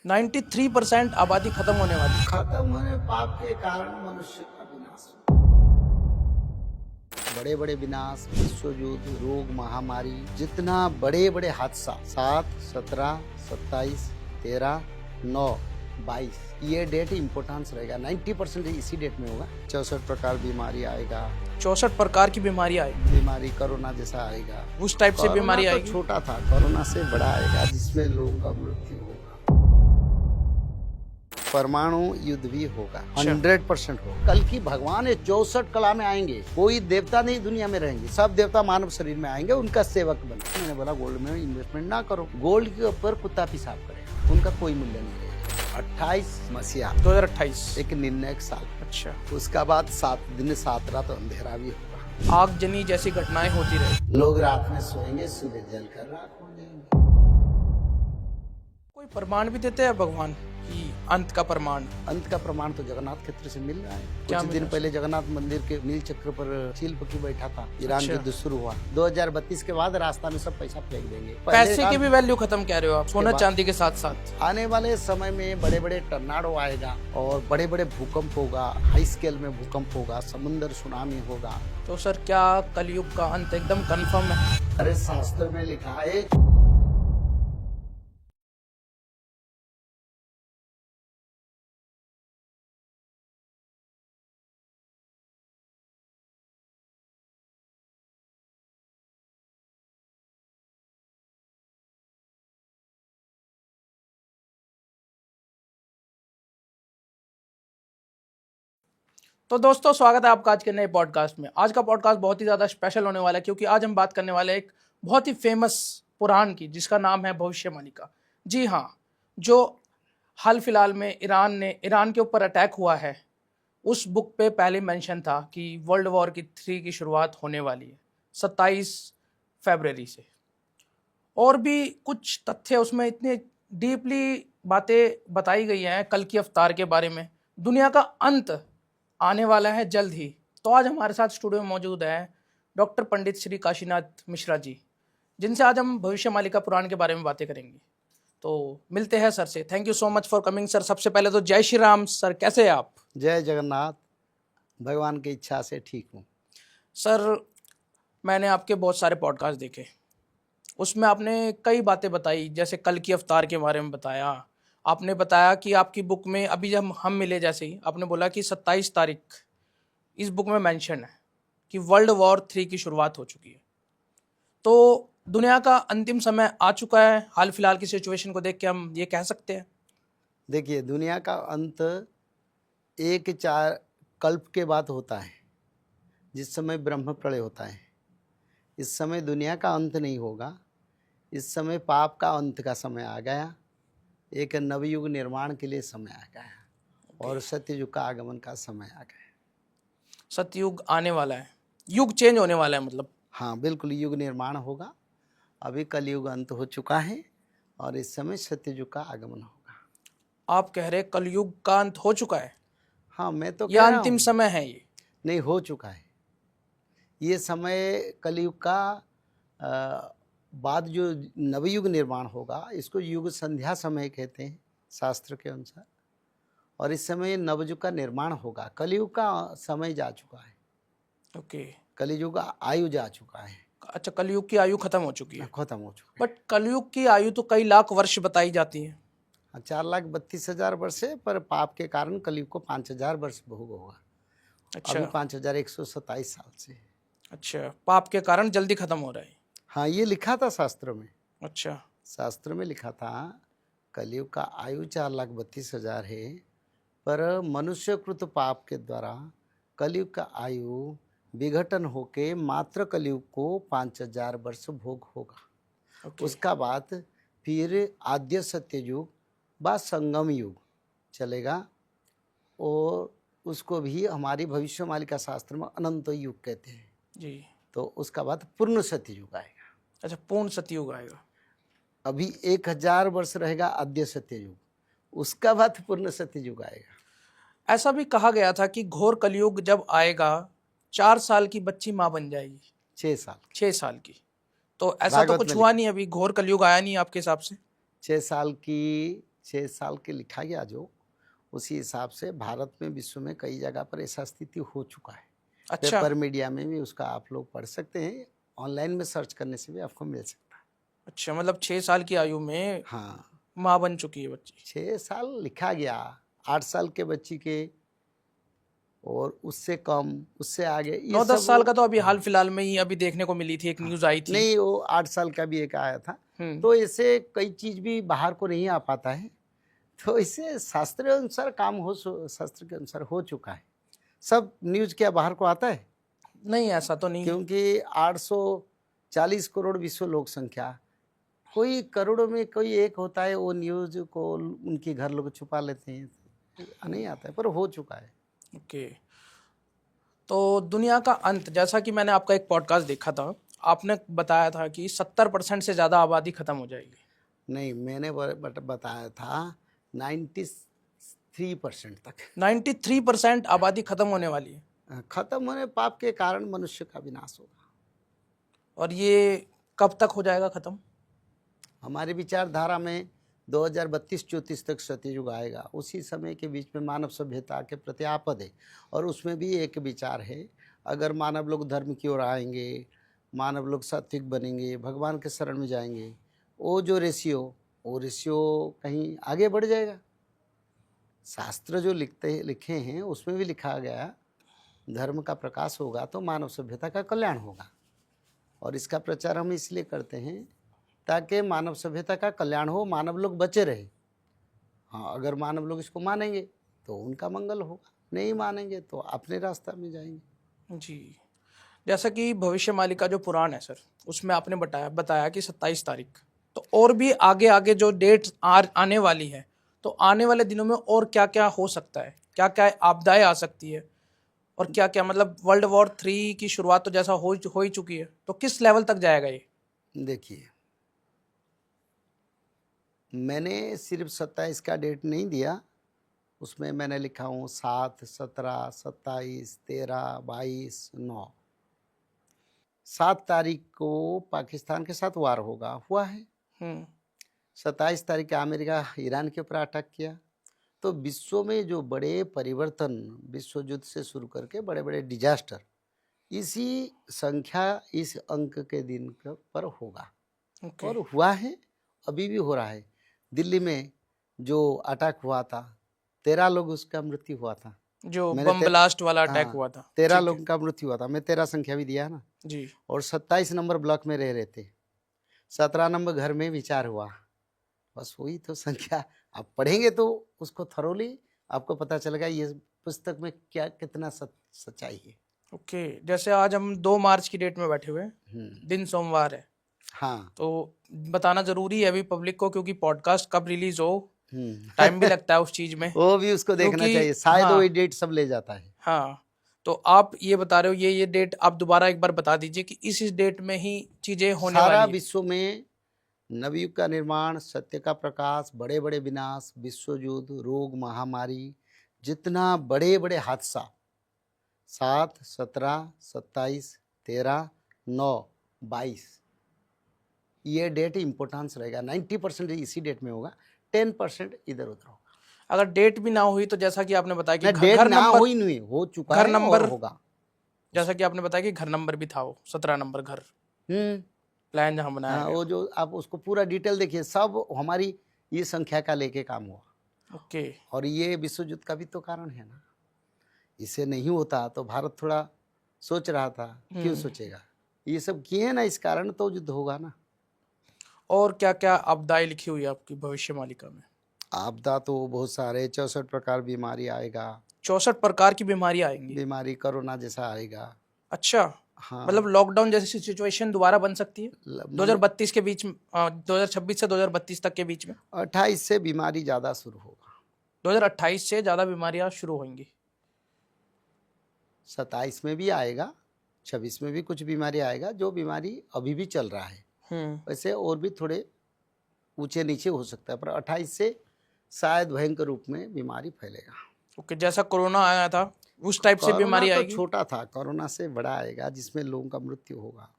93% आबादी खत्म होने वाली। खत्म होने पाप के कारण मनुष्य का विनाश। बड़े बड़े विनाश, विश्व युद्ध, रोग, महामारी, जितना बड़े बड़े हादसा 7, 17, 27, 13, 9, 22 ये डेट इम्पोर्टेंस रहेगा। 90% इसी डेट में होगा। 64 प्रकार बीमारी आएगा, 64 प्रकार की बीमारी आएगी। बीमारी कोरोना जैसा आएगा। उस टाइप से बीमारी कोरोना तो आएगी। छोटा था, कोरोना से बड़ा आएगा जिसमें लोगों का मृत्यु होगा। परमाणु युद्ध भी होगा, 100% होगा। कल की भगवान 64 कला में आएंगे। कोई देवता नहीं दुनिया में रहेंगे, सब देवता मानव शरीर में आएंगे, उनका सेवक बने। मैंने बोला गोल्ड में इन्वेस्टमेंट ना करो, गोल्ड के ऊपर कुत्ता पेशाब करेगा, उनका कोई मूल्य नहीं रहेगा। 28 मसीहा 2028 एक निर्णायक साल। अच्छा, उसका बाद 7 दिन 7 रात अंधेरा भी होगा। आगजनी जैसी घटनाएं होती रहे। लोग रात में सोएंगे, सुबह जलकर राख हो जाएंगे। कोई प्रमाण भी देते हैं भगवान की अंत का प्रमाण? अंत का प्रमाण तो जगन्नाथ क्षेत्र से मिल रहा है। क्या कुछ मिल दिन रहा है? पहले जगन्नाथ मंदिर के नील चक्र पर शिल्पकी बैठा था। ईरान अच्छा। युद्ध शुरू हुआ 2032 के बाद रास्ता में सब पैसा फेंक देंगे। पैसे की भी वैल्यू खत्म कह रहे हो आप, सोना चांदी के साथ साथ? आने वाले समय में बड़े बड़े टर्नाडो आएगा और बड़े बड़े भूकंप होगा, हाई स्केल में भूकंप होगा, समुद्र सुनामी होगा। तो सर क्या कलयुग का अंत एकदम कंफर्म है? अरे शास्त्र में लिखा है। तो दोस्तों, स्वागत है आपका आज के नए पॉडकास्ट में। आज का पॉडकास्ट बहुत ही ज़्यादा स्पेशल होने वाला है क्योंकि आज हम बात करने वाले हैं एक बहुत ही फेमस पुराण की, जिसका नाम है भविष्यवाणिका। जी हाँ, जो हाल फिलहाल में ईरान के ऊपर अटैक हुआ है, उस बुक पे पहले मेंशन था कि वर्ल्ड वॉर की 3 की शुरुआत होने वाली है 27 फरवरी से। और भी कुछ तथ्य उसमें इतने डीपली बातें बताई गई हैं कल की अवतार के बारे में। दुनिया का अंत आने वाला है जल्द ही। तो आज हमारे साथ स्टूडियो में मौजूद है डॉक्टर पंडित श्री काशीनाथ मिश्रा जी, जिनसे आज हम भविष्यवाणिका पुराण के बारे में बातें करेंगे। तो मिलते हैं सर से। Thank you so much for coming sir. सबसे पहले तो जय श्री राम सर, कैसे हैं आप? जय जगन्नाथ, भगवान की इच्छा से ठीक हूँ। सर, मैंने आपके बहुत सारे पॉडकास्ट देखे, उसमें आपने कई बातें बताई, जैसे कल की अवतार के बारे में बताया। आपने बताया कि आपकी बुक में अभी जब हम मिले, जैसे ही आपने बोला कि 27 तारीख इस बुक में मेंशन है कि वर्ल्ड वॉर 3 की शुरुआत हो चुकी है। तो दुनिया का अंतिम समय आ चुका है। हाल फिलहाल की सिचुएशन को देख के हम ये कह सकते हैं? देखिए, दुनिया का अंत 1-4 कल्प के बाद होता है, जिस समय ब्रह्म प्रलय होता है। इस समय दुनिया का अंत नहीं होगा। इस समय पाप का अंत का समय आ गया, एक नवयुग निर्माण के लिए समय आ गया और सत्ययुग का आगमन का समय आ गया। सतयुग आने वाला है, युग चेंज होने वाला है मतलब? हाँ बिल्कुल, युग निर्माण होगा। अभी कलयुग अंत हो चुका है और इस समय सत्ययुग का आगमन होगा। आप कह रहे कलयुग का अंत हो चुका है? हाँ, मैं तो या कह रहा अंतिम हूँ। समय है ये? नहीं, हो चुका है। ये समय कलयुग का बाद जो नवयुग निर्माण होगा, इसको युग संध्या समय कहते हैं शास्त्र के अनुसार। और इस समय नवयुग का निर्माण होगा। कलयुग का समय जा चुका है। ओके। कलयुग का आयु जा चुका है। अच्छा, कलयुग की आयु खत्म हो चुकी है। खत्म हो चुका है। बट कलयुग की आयु तो कई लाख वर्ष बताई जाती है। 4,32,000 वर्ष है, पर पाप के कारण कलयुग को 5,000 वर्ष भोग होगा। अच्छा। अभी 5,127 साल से। अच्छा, पाप के कारण जल्दी खत्म हो रहा है। हाँ, ये लिखा था शास्त्र में। अच्छा। शास्त्र में लिखा था कलयुग का आयु 4,32,000 है, पर मनुष्यकृत पाप के द्वारा कलयुग का आयु विघटन होके मात्र कलयुग को 5,000 वर्ष भोग होगा। ओके। उसका बाद फिर आद्य सत्य युग व संगम युग चलेगा और उसको भी हमारी भविष्यवाणी शास्त्र में अनंत युग कहते हैं जी। तो उसका बाद पूर्ण सत्य युग आएगा। अच्छा, पूर्ण सतयुग आएगा। अभी 1,000 वर्ष रहेगा आद्य सत्य युग, उसका बाद पूर्ण सत्य युग आएगा। ऐसा भी कहा गया था कि घोर कलयुग जब आएगा 4 साल की बच्ची माँ बन जाएगी। 6 साल 6 साल की। तो ऐसा तो भागवत कुछ में हुआ नहीं, अभी घोर कलयुग आया नहीं आपके हिसाब से? 6 साल की 6 साल के लिखा गया जो, उसी हिसाब से भारत में, विश्व में कई जगह पर ऐसा स्थिति हो चुका है। अच्छा पेपर मीडिया में भी उसका आप लोग पढ़ सकते हैं, ऑनलाइन में सर्च करने से भी आपको मिल सकता है। अच्छा, मतलब 6 साल की आयु में हाँ, माँ बन चुकी है बच्ची। 6 साल लिखा गया, 8 साल के बच्ची के, और उससे कम, उससे आगे, ये 9-10 सब साल का तो अभी हाल फिलहाल में ही अभी देखने को मिली थी, एक न्यूज आई थी। नहीं, वो 8 साल का भी एक आया था। तो ऐसे कई चीज भी बाहर को नहीं आ पाता है, तो इससे शास्त्र अनुसार काम शास्त्र के अनुसार हो चुका है। सब न्यूज क्या बाहर को आता है? नहीं, ऐसा तो नहीं है। क्योंकि 840 करोड़ विश्व लोक संख्या, कोई करोड़ों में कोई एक होता है, वो न्यूज को उनके घर लोग छुपा लेते हैं, नहीं आता है, पर हो चुका है। ओके, तो दुनिया का अंत, जैसा कि मैंने आपका एक पॉडकास्ट देखा था, आपने बताया था कि 70% से ज़्यादा आबादी खत्म हो जाएगी। नहीं, मैंने बताया था 93% तक 93% आबादी खत्म होने वाली है। खत्म होने, पाप के कारण मनुष्य का विनाश होगा। और ये कब तक हो जाएगा खत्म? हमारी विचारधारा में 2032-34 तक सत्ययुग आएगा। उसी समय के बीच में मानव सभ्यता के प्रति आपद है, और उसमें भी एक विचार है, अगर मानव लोग धर्म की ओर आएंगे, मानव लोग सात्विक बनेंगे, भगवान के शरण में जाएंगे, वो जो रेशियो कहीं आगे बढ़ जाएगा। शास्त्र जो लिखे हैं उसमें भी लिखा गया, धर्म का प्रकाश होगा तो मानव सभ्यता का कल्याण होगा। और इसका प्रचार हम इसलिए करते हैं ताकि मानव सभ्यता का कल्याण हो, मानव लोग बचे रहे। हाँ, अगर मानव लोग इसको मानेंगे तो उनका मंगल होगा, नहीं मानेंगे तो अपने रास्ता में जाएंगे। जी, जैसा कि भविष्यवाणी का जो पुराण है सर, उसमें आपने बताया कि 27 तारीख, तो और भी आगे आगे जो डेट आने वाली है, तो आने वाले दिनों में और क्या क्या हो सकता है, क्या क्या आपदाएं आ सकती है, और क्या क्या, मतलब वर्ल्ड वॉर 3 की शुरुआत तो जैसा हो ही चुकी है, तो किस लेवल तक जाएगा ये? देखिए, मैंने सिर्फ 27 का डेट नहीं दिया, उसमें मैंने लिखा हूँ 7, 17, 27, 13, 22, 9। 7 तारीख को पाकिस्तान के साथ वार हुआ है। 27 तारीख को अमेरिका ईरान के ऊपर अटैक किया। तो विश्व में जो बड़े परिवर्तन, विश्व युद्ध से शुरू करके बड़े बड़े डिजास्टर, इसी संख्या, इस अंक के दिन पर होगा। और हुआ है, अभी भी हो रहा है। दिल्ली में जो अटैक हुआ था, 13 लोग उसका मृत्यु हुआ था, जो बम ब्लास्ट वाला अटैक हुआ था, 13 लोगों का मृत्यु हुआ था। मैं 13 संख्या भी दिया ना जी। और 27 नंबर ब्लॉक में रह रहे थे, 17 नंबर घर में विचार हुआ। बस वही तो संख्या, आप पढ़ेंगे तो उसको थरोली आपको पता चलेगा ये पुस्तक में क्या कितना सच्चाई है। ओके, जैसे आज हम 2 मार्च की डेट में बैठे हुए हैं, दिन सोमवार है। हाँ, तो बताना जरूरी है अभी पब्लिक को, क्योंकि पॉडकास्ट कब रिलीज हो, टाइम भी लगता है उस चीज में, वो भी उसको देखना चाहिए, शायद हाँ, वही डेट सब ले जाता है। हाँ, तो आप ये बता रहे हो, ये डेट आप दोबारा एक बार बता दीजिए कि इस डेट में ही चीजें होने वाली सारा है। विश्व में नवयुग का निर्माण, सत्य का प्रकाश, बड़े बड़े विनाश, विश्व युद्ध, रोग, महामारी, जितना बड़े बड़े हादसा, 7, 17, 27, 13, 9, 22, ये डेट इम्पोर्टेंस रहेगा। 90% इसी डेट में होगा, 10% इधर उधर होगा। अगर डेट भी ना हुई तो जैसा कि आपने बताया कि डेट घर ना नंबर, हुई नहीं, हो चुका घर है नंबर और होगा। जैसा कि आपने बताया कि घर नंबर भी था, वो 17 नंबर घर प्लान जहाँ बनाया हाँ, वो जो आप उसको पूरा डिटेल देखिए, सब हमारी ये संख्या का लेके काम हुआ। ओके, और ये विश्व युद्ध का भी तो कारण है ना। इसे नहीं होता तो भारत थोड़ा सोच रहा था, क्यों सोचेगा, ये सब किए ना, इस कारण तो युद्ध होगा ना। और क्या क्या आपदाएं लिखी हुई है आपकी भविष्यवाणिका में? आपदा तो बहुत सारे, 64 प्रकार बीमारी आएगा, 64 प्रकार की बीमारी आएंगी, बीमारी कोरोना जैसा आएगा। अच्छा, हाँ, मतलब लॉकडाउन जैसी सिचुएशन दोबारा बन सकती है 2032 के बीच में, 2026 से 2032 तक के बीच में। 28 से बीमारी ज्यादा शुरू होगा, 2028 से ज्यादा बीमारियां शुरू होंगी। 27 में भी आएगा, 26 में भी कुछ बीमारी आएगा, जो बीमारी अभी भी चल रहा है। वैसे और भी थोड़े ऊंचे नीचे हो सकता है, पर 28 से शायद भयंकर रूप में बीमारी फैलेगा। ओके, जैसा कोरोना आया था उस टाइप से बीमारी तो आएगी। छोटा था, कोरोना से बड़ा आएगा जिसमें लोगों का मृत्यु होगा।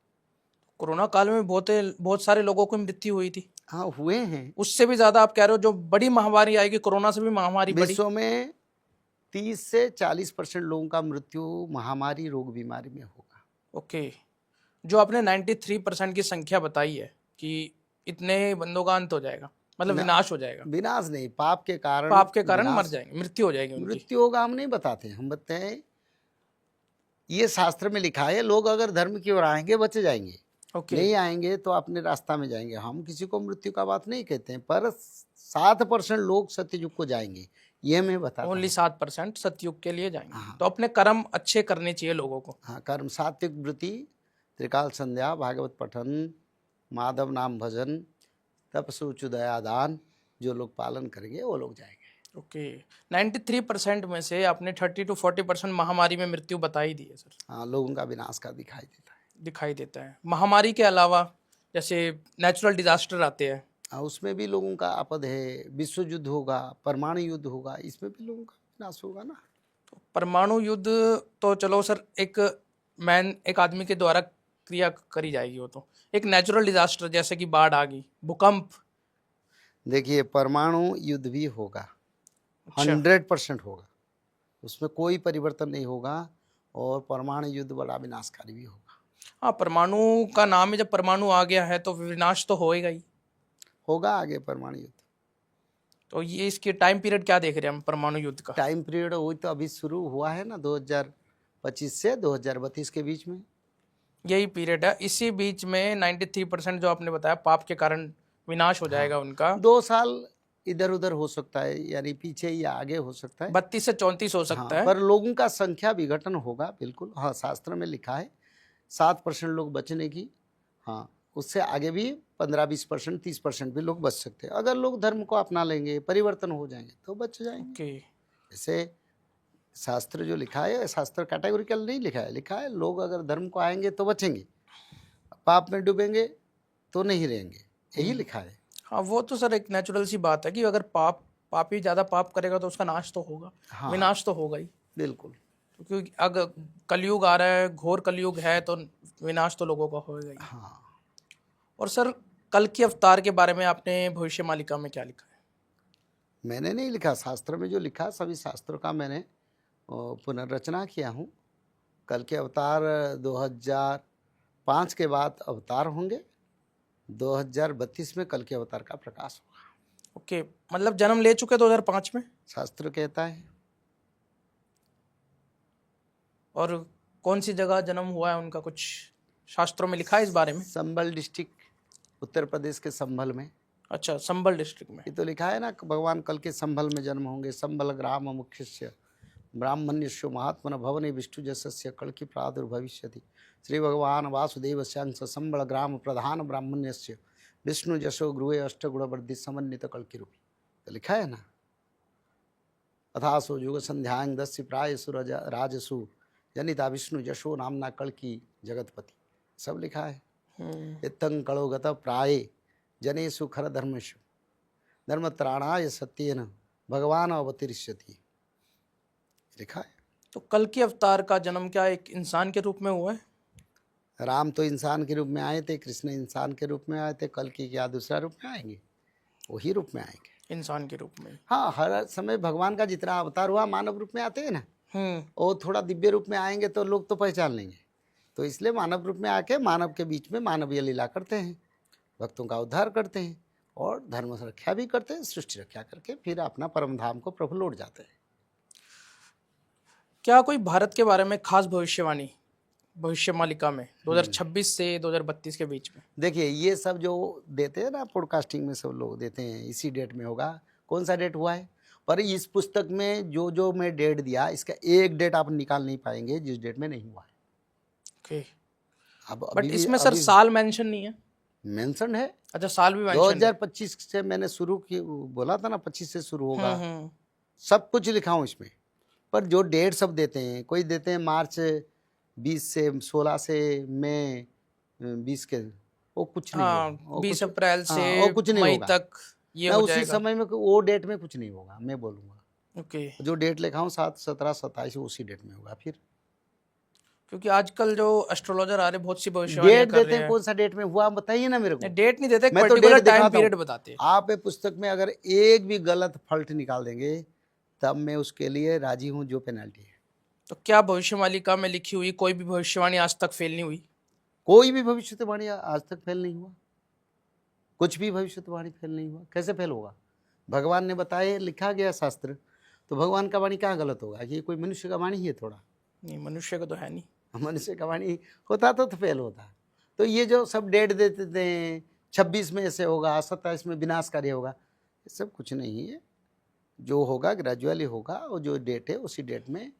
कोरोना काल में बहुत सारे लोगों की मृत्यु हुई थी। हाँ, हुए हैं। उससे भी ज्यादा आप कह रहे हो जो बड़ी महामारी आएगी, कोरोना से भी महामारी बड़ी। विश्व में 30 से 40% लोगों का मृत्यु महामारी रोग बीमारी में होगा। ओके, जो आपने 93% की संख्या बताई है कि इतने बंदों का अंत हो जाएगा, मतलब ना- विनाश हो जाएगा, विनाश नहीं, पाप के कारण पाप के कारण मर विनाश, जाएंगे, मृत्यु हो जाएगी उनकी। मृत्यु होगा। हम नहीं बताते, हम बताते हैं ये शास्त्र में लिखा है, लोग अगर धर्म की ओर आएंगे बच जाएंगे, ओके, नहीं आएंगे तो अपने रास्ता में जाएंगे। हम किसी को मृत्यु का बात नहीं कहते हैं, पर 7% लोग सत्ययुग को जाएंगे, ये मैं बताता ओनली हूँ। 7% सतयुग के लिए जाएंगे। हाँ। तो अपने कर्म अच्छे करने चाहिए लोगों को। हाँ, कर्म, सात्विक वृत्ति, त्रिकाल संध्या, भागवत पठन, माधव नाम भजन, तपस्ु दया दान, जो लोग पालन करेंगे वो लोग जाएंगे। ओके, 93% में से आपने 30 to 40% महामारी में मृत्यु बताई दी है सर। हाँ, लोगों का विनाश का दिखाई देता है। महामारी के अलावा जैसे नेचुरल डिजास्टर आते हैं, हाँ, उसमें भी लोगों का आपद है। विश्व युद्ध होगा, परमाणु युद्ध होगा, इसमें भी लोगों का विनाश होगा ना। तो परमाणु युद्ध तो चलो सर, एक आदमी के द्वारा क्रिया करी जाएगी, वो तो एक नेचुरल डिजास्टर जैसे कि बाढ़ आ गई, भूकंप। देखिए, परमाणु युद्ध भी होगा, अच्छा, 100% होगा, उसमें कोई परिवर्तन नहीं होगा, और परमाणु युद्ध बड़ा विनाशकारी भी होगा। हाँ, परमाणु का नाम है, जब परमाणु आ गया है तो विनाश तो होएगा ही। होगा आगे परमाणु युद्ध। तो ये इसके टाइम पीरियड क्या देख रहे हैं हम परमाणु युद्ध का? टाइम पीरियड वही तो अभी शुरू हुआ है ना, 2025 से 2032 के बीच में। यही पीरियड है। इसी बीच में 93% जो आपने बताया पाप के कारण विनाश हो जाएगा उनका। 2 साल इधर उधर हो सकता है, यानी पीछे या आगे हो सकता है। 32 से 34 हो सकता हाँ, है। पर लोगों का संख्या विघटन होगा, बिल्कुल। हाँ, शास्त्र में लिखा है 7% लोग बचने की। हाँ, उससे आगे भी 15-20%, 30% भी लोग बच सकते हैं। अगर लोग धर्म को अपना लेंगे, परिवर्तन हो जाएंगे तो बच जाएंगे। ओके, ऐसे शास्त्र जो लिखा है, शास्त्र कैटेगोरिकल नहीं लिखा है, लिखा है लोग अगर धर्म को आएंगे तो बचेंगे, पाप में डूबेंगे तो नहीं रहेंगे, यही लिखा है। हाँ वो तो सर एक नेचुरल सी बात है कि अगर पापी ज्यादा पाप करेगा तो उसका नाश तो होगा। हाँ, विनाश तो होगा ही। बिल्कुल। तो क्योंकि अगर कलयुग आ रहा है, घोर कलयुग है, तो विनाश तो लोगों का होगा ही। हाँ, और सर, कल की अवतार के बारे में आपने भविष्य मालिका में क्या लिखा है? मैंने नहीं लिखा, शास्त्र में जो लिखा सभी शास्त्रों का मैंने पुनर्रचना किया हूँ। कल के अवतार 2005 के बाद अवतार होंगे, 2032 में कल के अवतार का प्रकाश होगा। ओके, मतलब जन्म ले चुके 2005 में। शास्त्र कहता है। और कौन सी जगह जन्म हुआ है उनका, कुछ शास्त्रों में लिखा है इस बारे में? संभल डिस्ट्रिक्ट, उत्तर प्रदेश के संभल में। अच्छा, संभल डिस्ट्रिक्ट में। ये तो लिखा है ना, भगवान कल के संभल में जन्म होंगे। संभल ग्राम मुख्यस्य ब्राह्मण्यस्यो महात्मन भवने विष्णु जसस्य कल की प्रादुर्भविष्यति। श्री भगवान वासुदेव शंस संबल ग्राम प्रधान ब्राह्मण्यस्य विष्णु जशो गृहे अष्टगुणवर्द्धि समन्वित कल की रूपी। तो लिखा है ना, अथासो युग संध्यांग दस्य प्राय सुरज राजसु जनिता विष्णु जशो नामना कल की जगतपति, सब लिखा है। इत्थं कलो गत प्राये जनेषु खर धर्मेषु धर्मत्राणाय सत्येन भगवान अवतरिष्यति, लिखा है। तो कल की अवतार का जन्म क्या एक इंसान के रूप में हुआ है? राम तो इंसान के रूप में आए थे, कृष्ण इंसान के रूप में आए थे, कल की क्या दूसरा रूप में आएंगे? वही रूप में आएंगे, इंसान के रूप में। हाँ, हर समय भगवान का जितना अवतार हुआ मानव रूप में आते हैं ना, और थोड़ा दिव्य रूप में आएंगे तो लोग तो पहचान लेंगे। तो इसलिए मानव रूप में आके मानव के बीच में मानवीय लीला करते हैं, भक्तों का उद्धार करते हैं, और धर्म रक्षा भी करते हैं, सृष्टि रक्षा करके फिर अपना परम धाम को प्रभु लौट जाते हैं। क्या कोई भारत के बारे में खास भविष्यवाणी भविष्य मालिका में 2026 से 2032 के बीच में? देखिए, ये सब जो देते हैं ना पॉडकास्टिंग में, सब लोग देते हैं इसी डेट में होगा, कौन सा डेट हुआ है, पर इस पुस्तक में जो जो मैं डेट दिया, इसका एक डेट आप निकाल नहीं पाएंगे जिस डेट में नहीं हुआ है। ओके, अब बट इसमें सर साल मेंशन नहीं है? मेंशन है। अच्छा, साल भी मेंशन 2025 से मैंने शुरू की, बोला था ना 25 से शुरू होगा। सब कुछ लिखा हूँ इसमें, पर जो डेट सब देते हैं, कोई देते हैं मार्च 20 से 16 से मई 20 के, वो कुछ नहीं होगा। 20 अप्रैल से वो कुछ नहीं मई होगा तक ये ना, हो उसी जाएगा। समय में वो डेट में कुछ नहीं होगा, मैं बोलूँगा। ओके, जो डेट लिखा हूँ 7, 17, 27 उसी डेट में होगा फिर। क्योंकि आजकल जो एस्ट्रोलॉजर आ रहे हैं, बहुत सी भविष्यवाणियां डेट कर देते रहे हैं, हैं। कौन सा डेट में हुआ बताइए ना मेरे को। डेट नहीं देते, एक मैं तो पर्टिकुलर डेट टाइम दिखाता पीरियड हूँ। बताते हैं। आप ये पुस्तक में अगर एक भी गलत फॉल्ट निकाल देंगे तब मैं उसके लिए राजी हूँ, जो पेनल्टी है। तो क्या भविष्यवाणिका में लिखी हुई कोई भी भविष्यवाणी आज तक फेल नहीं हुई? कोई भी भविष्यवाणी आज तक फेल नहीं हुआ, कुछ भी भविष्यवाणी फेल नहीं हुआ। कैसे फेल होगा? भगवान ने बताया, लिखा गया शास्त्र, तो भगवान का वाणी क्या गलत होगा? ये कोई मनुष्य का वाणी ही है थोड़ा? नहीं, मनुष्य का तो है नहीं। मनुष्य का वाणी होता तो फेल होता। तो ये जो सब डेट देते थे, 26 में ऐसे होगा, 27 में विनाशकारी होगा, ये सब कुछ नहीं है। जो होगा ग्रेजुअली होगा, और जो डेट है उसी डेट में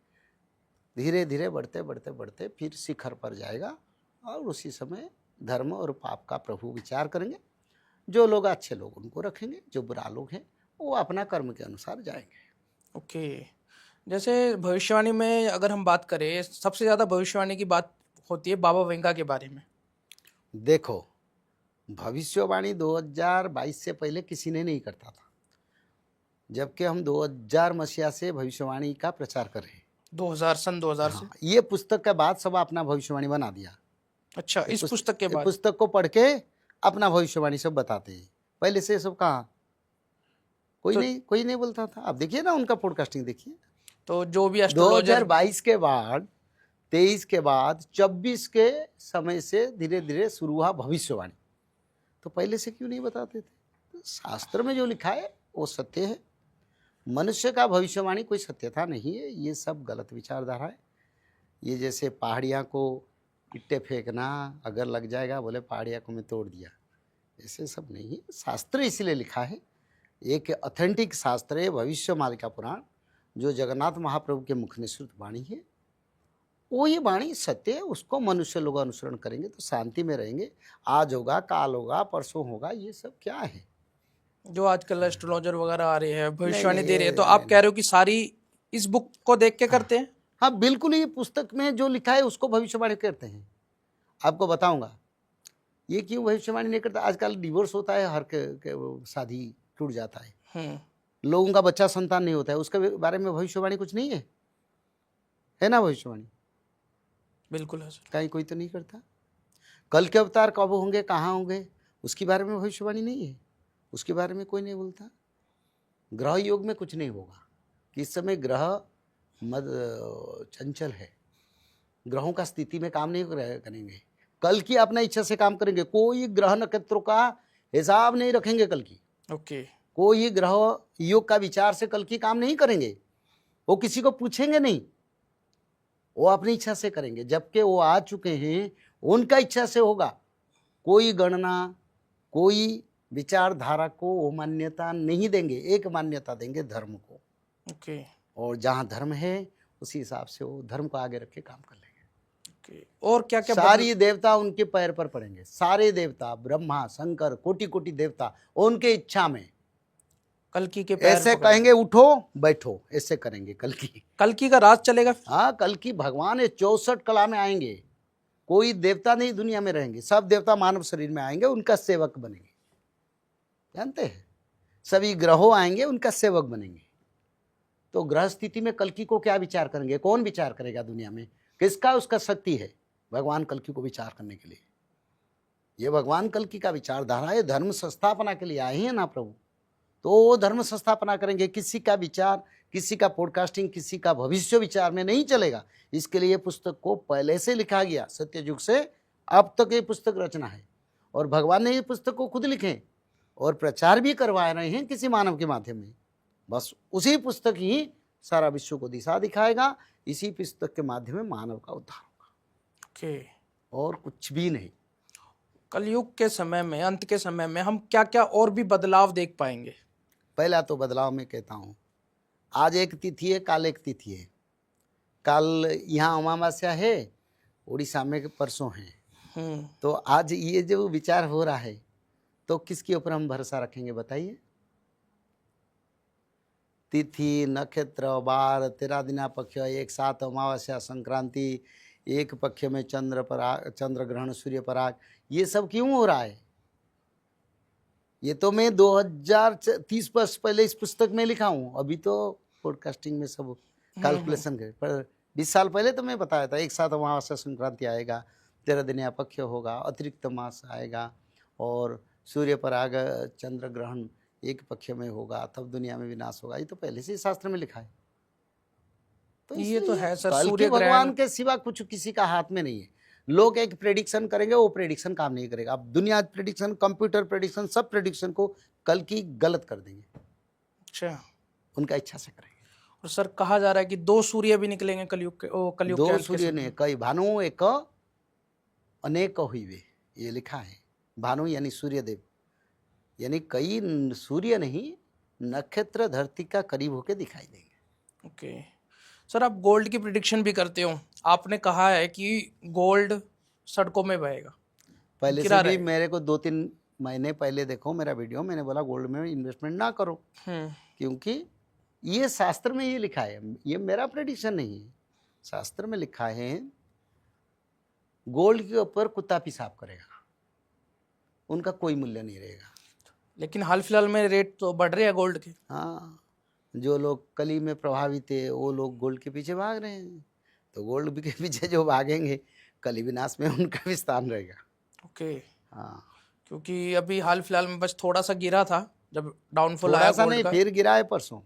धीरे धीरे बढ़ते बढ़ते बढ़ते फिर शिखर पर जाएगा, और उसी समय धर्म और पाप का प्रभु विचार करेंगे। जो लोग अच्छे लोग उनको रखेंगे, जो बुरा लोग हैं वो अपना कर्म के अनुसार जाएंगे। ओके। जैसे भविष्यवाणी में अगर हम बात करें, सबसे ज़्यादा भविष्यवाणी की बात होती है बाबा वेंगा के बारे में। देखो, भविष्यवाणी 2022 से पहले किसी ने नहीं करता था, जबकि हम 2000 मसीहा से भविष्यवाणी का प्रचार कर रहे हैं। 2000 से। हाँ, ये पुस्तक के बाद सब अपना भविष्यवाणी बना दिया। अच्छा, इस पुस्तक के बाद? पुस्तक को पढ़ के अपना भविष्यवाणी सब बताते हैं। पहले से सब कहाँ, कोई नहीं बोलता था। अब देखिए ना, उनका पॉडकास्टिंग देखिए। तो जो भी एस्ट्रोलॉजर 2022 के बाद, 23 के बाद, 24 के समय से धीरे धीरे शुरू हुआ भविष्यवाणी। तो पहले से क्यों नहीं बताते थे? तो शास्त्र में जो लिखा है वो सत्य है। मनुष्य का भविष्यवाणी कोई सत्यता नहीं है, ये सब गलत विचारधारा है। ये जैसे पहाड़ियाँ को इट्टे फेंकना, अगर लग जाएगा बोले पहाड़ियाँ को मैं तोड़ दिया, ऐसे सब नहीं है। शास्त्र इसलिए लिखा है, एक ऑथेंटिक शास्त्र है भविष्यवाणी पुराण, जो जगन्नाथ महाप्रभु के मुख निसृत वाणी है। वो ये वाणी सत्य है, उसको मनुष्य लोग अनुसरण करेंगे तो शांति में रहेंगे। आज होगा, काल होगा, परसों होगा, ये सब क्या है? जो आजकल एस्ट्रोलॉजर वगैरह आ रहे हैं, भविष्यवाणी नहीं, दे रहे हैं, तो नहीं, आप कह रहे हो कि सारी इस बुक को देख के करते हैं? हाँ बिल्कुल, ये पुस्तक में जो लिखा है उसको भविष्यवाणी करते हैं। आपको बताऊंगा ये क्यों भविष्यवाणी नहीं करता। आजकल डिवोर्स होता है, हर के वो शादी टूट जाता है, लोगों का बच्चा संतान नहीं होता है, उसके बारे में भविष्यवाणी कुछ नहीं है ना? भविष्यवाणी बिल्कुल है सर। कहीं कोई तो नहीं करता। कल के अवतार कब होंगे, कहाँ होंगे, उसके बारे में भविष्यवाणी नहीं है, उसके बारे में कोई नहीं बोलता। ग्रह योग में कुछ नहीं होगा कि इस समय ग्रह मद चंचल है, ग्रहों का स्थिति में काम नहीं करेंगे। कल की अपना इच्छा से काम करेंगे, कोई ग्रह नक्षत्रों का हिसाब नहीं रखेंगे कल की। ओके। कोई ग्रह योग का विचार से कल की काम नहीं करेंगे, वो किसी को पूछेंगे नहीं, वो अपनी इच्छा से करेंगे। जबकि वो आ चुके हैं, उनका इच्छा से होगा। कोई गणना, कोई विचारधारा को वो मान्यता नहीं देंगे, एक मान्यता देंगे धर्म को। ओके। और जहाँ धर्म है उसी हिसाब से वो धर्म को आगे रख के काम कर लेंगे। ओके। और क्या क्या सारी देवता उनके पैर पर पड़ेंगे, सारे देवता, ब्रह्मा, शंकर, कोटि कोटि देवता उनके इच्छा में कल्कि के पैर ऐसे कहेंगे उठो बैठो, ऐसे करेंगे कल्कि। कल्कि का राज चलेगा? हाँ, कल्कि भगवान 64 कला में आएंगे। कोई देवता नहीं दुनिया में रहेंगे, सब देवता मानव शरीर में आएंगे, उनका सेवक बनेंगे। जानते हैं, सभी ग्रहों आएंगे, उनका सेवक बनेंगे। तो ग्रह स्थिति में कल्कि को क्या विचार करेंगे? कौन विचार करेगा दुनिया में? किसका उसका शक्ति है भगवान कल्कि को विचार करने के लिए? ये भगवान कल्कि का विचारधारा है, धर्म संस्थापना के लिए आए हैं ना प्रभु, तो वो धर्म संस्थापना करेंगे। किसी का विचार, किसी का पॉडकास्टिंग, किसी का भविष्य विचार में नहीं चलेगा। इसके लिए पुस्तक को पहले से लिखा गया, सत्ययुग से अब तक ये पुस्तक रचना है, और भगवान ने ये पुस्तक को खुद लिखे और प्रचार भी करवा रहे हैं किसी मानव के माध्यम में। बस उसी पुस्तक ही सारा विश्व को दिशा दिखाएगा। इसी पुस्तक के माध्यम में मानव का उद्धार होगा। ओके। और कुछ भी नहीं। कलयुग के समय में, अंत के समय में हम क्या क्या और भी बदलाव देख पाएंगे? पहला तो बदलाव मैं कहता हूँ, आज एक तिथि है, काल एक तिथि है। कल यहाँ अमावस्या है, उड़ीसा में परसों है। तो आज ये जो विचार हो रहा है, तो किसके ऊपर हम भरोसा रखेंगे बताइए? तिथि, नक्षत्र, वार, 13 दिना पक्ष, एक साथ अमावस्या, संक्रांति, एक पक्ष में चंद्र ग्रहण, सूर्य पराग, ये सब क्यों हो रहा है? ये तो मैं 2030 वर्ष पहले इस पुस्तक में लिखा हूँ। अभी तो पॉडकास्टिंग में सब कैलकुलेशन कर, पर 20 साल पहले तो मैं बताया था, एक साथ अमावस्या संक्रांति आएगा, 13 दिन या पक्ष होगा, अतिरिक्त मास आएगा और सूर्य पराग चंद्र ग्रहण एक पक्ष में होगा, तब दुनिया में विनाश होगा। ये तो पहले से ही शास्त्र में लिखा है। तो ये तो इसलिए है सर, कल सूर्य की ग्रहण भगवान के सिवा कुछ किसी का हाथ में नहीं है। लोग एक प्रेडिक्शन करेंगे, वो प्रेडिक्शन काम नहीं करेगा। अब दुनिया प्रेडिक्शन, कंप्यूटर प्रेडिक्शन, सब प्रेडिक्शन को कल की गलत कर देंगे। अच्छा। उनका इच्छा से करेंगे। और सर कहा जा रहा है कि 2 सूर्य भी निकलेंगे कलयुग के कलयुग के दो अंत के सूर्य समय। ने कई भानु एक अनेक हुईवे, ये लिखा है। भानु यानी सूर्यदेव, यानी कई सूर्य नहीं, नक्षत्र धरती का करीब होके दिखाई देंगे। ओके सर, आप गोल्ड की प्रिडिक्शन भी करते हो। आपने कहा है कि गोल्ड सड़कों में बहेगा, पहले गिरा से भी रहेगा। मेरे को 2-3 महीने पहले देखो मेरा वीडियो, मैंने बोला गोल्ड में इन्वेस्टमेंट ना करो, क्योंकि ये शास्त्र में ये लिखा है, ये मेरा प्रेडिक्शन नहीं है, शास्त्र में लिखा है गोल्ड के ऊपर कुत्ता पेशाब करेगा, उनका कोई मूल्य नहीं रहेगा। लेकिन हाल फिलहाल में रेट तो बढ़ रहे हैं गोल्ड के। हाँ, जो लोग कली में प्रभावित है वो लोग गोल्ड के पीछे भाग रहे हैं, तो गोल्ड के पीछे जो भागेंगे कली विनाश में उनका भी स्थान रहेगा। ओके। हाँ, क्योंकि अभी हाल फिलहाल में बस थोड़ा सा गिरा था जब डाउनफॉल थोड़ा आया सा गोल्ड नहीं, का, फिर गिरा है परसों,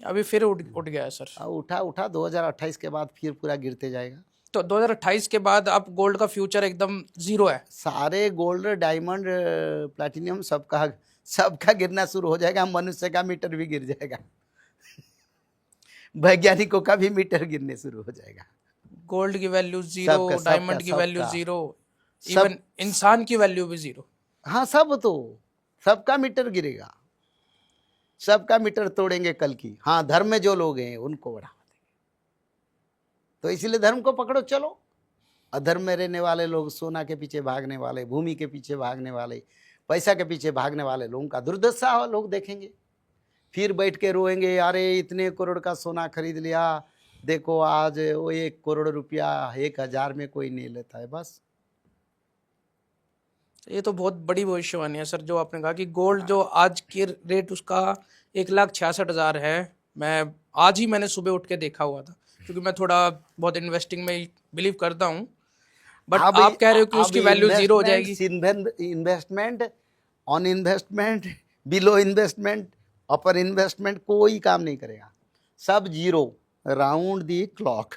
अभी फिर उठ गया है सर। उठा 2028 के बाद फिर पूरा गिरते जाएगा। तो 2028 के बाद अब गोल्ड का फ्यूचर एकदम जीरो है। सारे गोल्ड, डायमंड, प्लैटिनियम सबका गिरना शुरू हो जाएगा। मनुष्य का मीटर भी गिर जाएगा वैज्ञानिकों का भी मीटर गिरने शुरू हो जाएगा। गोल्ड की वैल्यू जीरो, सबका डायमंड की वैल्यू सबका जीरो, सब इवन इंसान की वैल्यू भी जीरो। हाँ, सबका मीटर गिरेगा, सबका मीटर तोड़ेंगे कल की। हाँ, धर्म में जो लोग हैं उनको बढ़ावा देंगे, तो इसीलिए धर्म को पकड़ो चलो। अधर्म में रहने वाले लोग, सोना के पीछे भागने वाले, भूमि के पीछे भागने वाले, पैसा के पीछे भागने वाले लोगों का दुर्दशा हो, लोग देखेंगे, फिर बैठ के रोएंगे, अरे इतने करोड़ का सोना खरीद लिया, देखो आज वो 1 करोड़ रुपया 1000 में कोई नहीं लेता है। बस ये तो बहुत बड़ी भविष्यवाणी है सर, जो आपने कहा कि गोल्ड जो आज के रेट उसका 1,66,000 है। मैंने सुबह उठ के देखा हुआ था, क्योंकि मैं थोड़ा बहुत इन्वेस्टिंग में बिलीव करता हूँ। बट आप कह रहे हो कि उसकी वैल्यू जीरो हो जाएगी। Investment, on investment, below investment, upper investment कोई काम नहीं करेगा, सब जीरो, राउंड दी क्लॉक।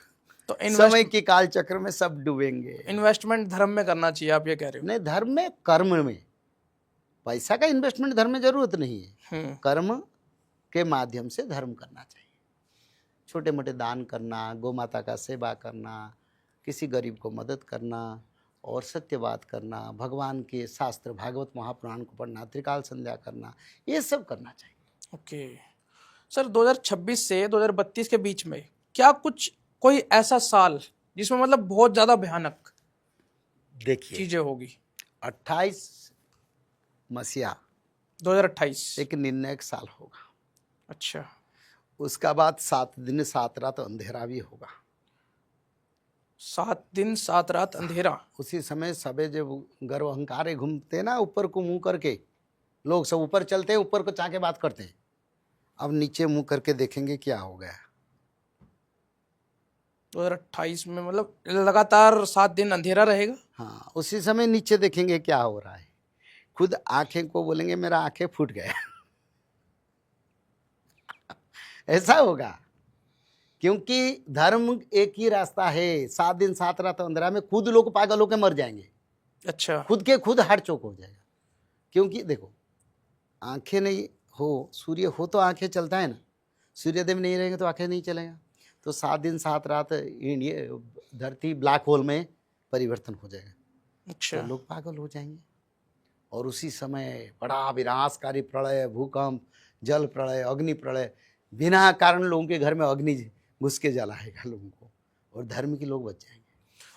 तो समय के काल चक्र में सब डूबेंगे। इन्वेस्टमेंट धर्म में करना चाहिए, आप ये कह रहे हो? नहीं, धर्म में, कर्म में। पैसा का इन्वेस्टमेंट धर्म में जरूरत नहीं है, कर्म के माध्यम से धर्म करना चाहिए। छोटे मोटे दान करना, गौ माता का सेवा करना, किसी गरीब को मदद करना और सत्य बात करना, भगवान के शास्त्र भागवत महापुराण को पढ़ना, त्रिकाल संध्या करना, ये सब करना चाहिए। ओके सर, 2026 से 2032 के बीच में क्या कोई ऐसा साल जिसमें मतलब बहुत ज्यादा भयानक देखिए चीजें होगी? 28 मसीहा 2028 एक निर्णायक साल होगा। अच्छा, उसका बाद 7 दिन 7 रात अंधेरा भी होगा। 7 दिन 7 रात अंधेरा। उसी समय सबे जब गर्व अहंकार घूमते ना, ऊपर को मुंह करके, लोग सब ऊपर चलते हैं, ऊपर को चाह के बात करते हैं, अब नीचे मुंह करके देखेंगे क्या हो गया। 2028 में मतलब लगातार 7 दिन अंधेरा रहेगा। हाँ, उसी समय नीचे देखेंगे क्या हो रहा है, खुद आंखें को बोलेंगे मेरा आंखें फूट गया ऐसा होगा, क्योंकि धर्म एक ही रास्ता है। 7 दिन 7 रात अंधेरा में खुद लोग पागल होकर मर जाएंगे। अच्छा, खुद के खुद हार्ट चोक हो जाएगा। क्योंकि देखो, आंखें नहीं हो, सूर्य हो तो आंखें चलता है ना, सूर्यदेव नहीं रहेंगे तो आंखें नहीं चलेगा। तो 7 दिन 7 रात इंडिया धरती ब्लैक होल में परिवर्तन हो जाएगा। अच्छा, तो लोग पागल हो जाएंगे और उसी समय बड़ा विनाशकारी प्रलय, भूकंप, जल प्रलय, अग्नि प्रलय, बिना कारण लोगों के घर में अग्नि घुस के जलाएगा लोगों को, और धर्म के लोग बच जाएंगे।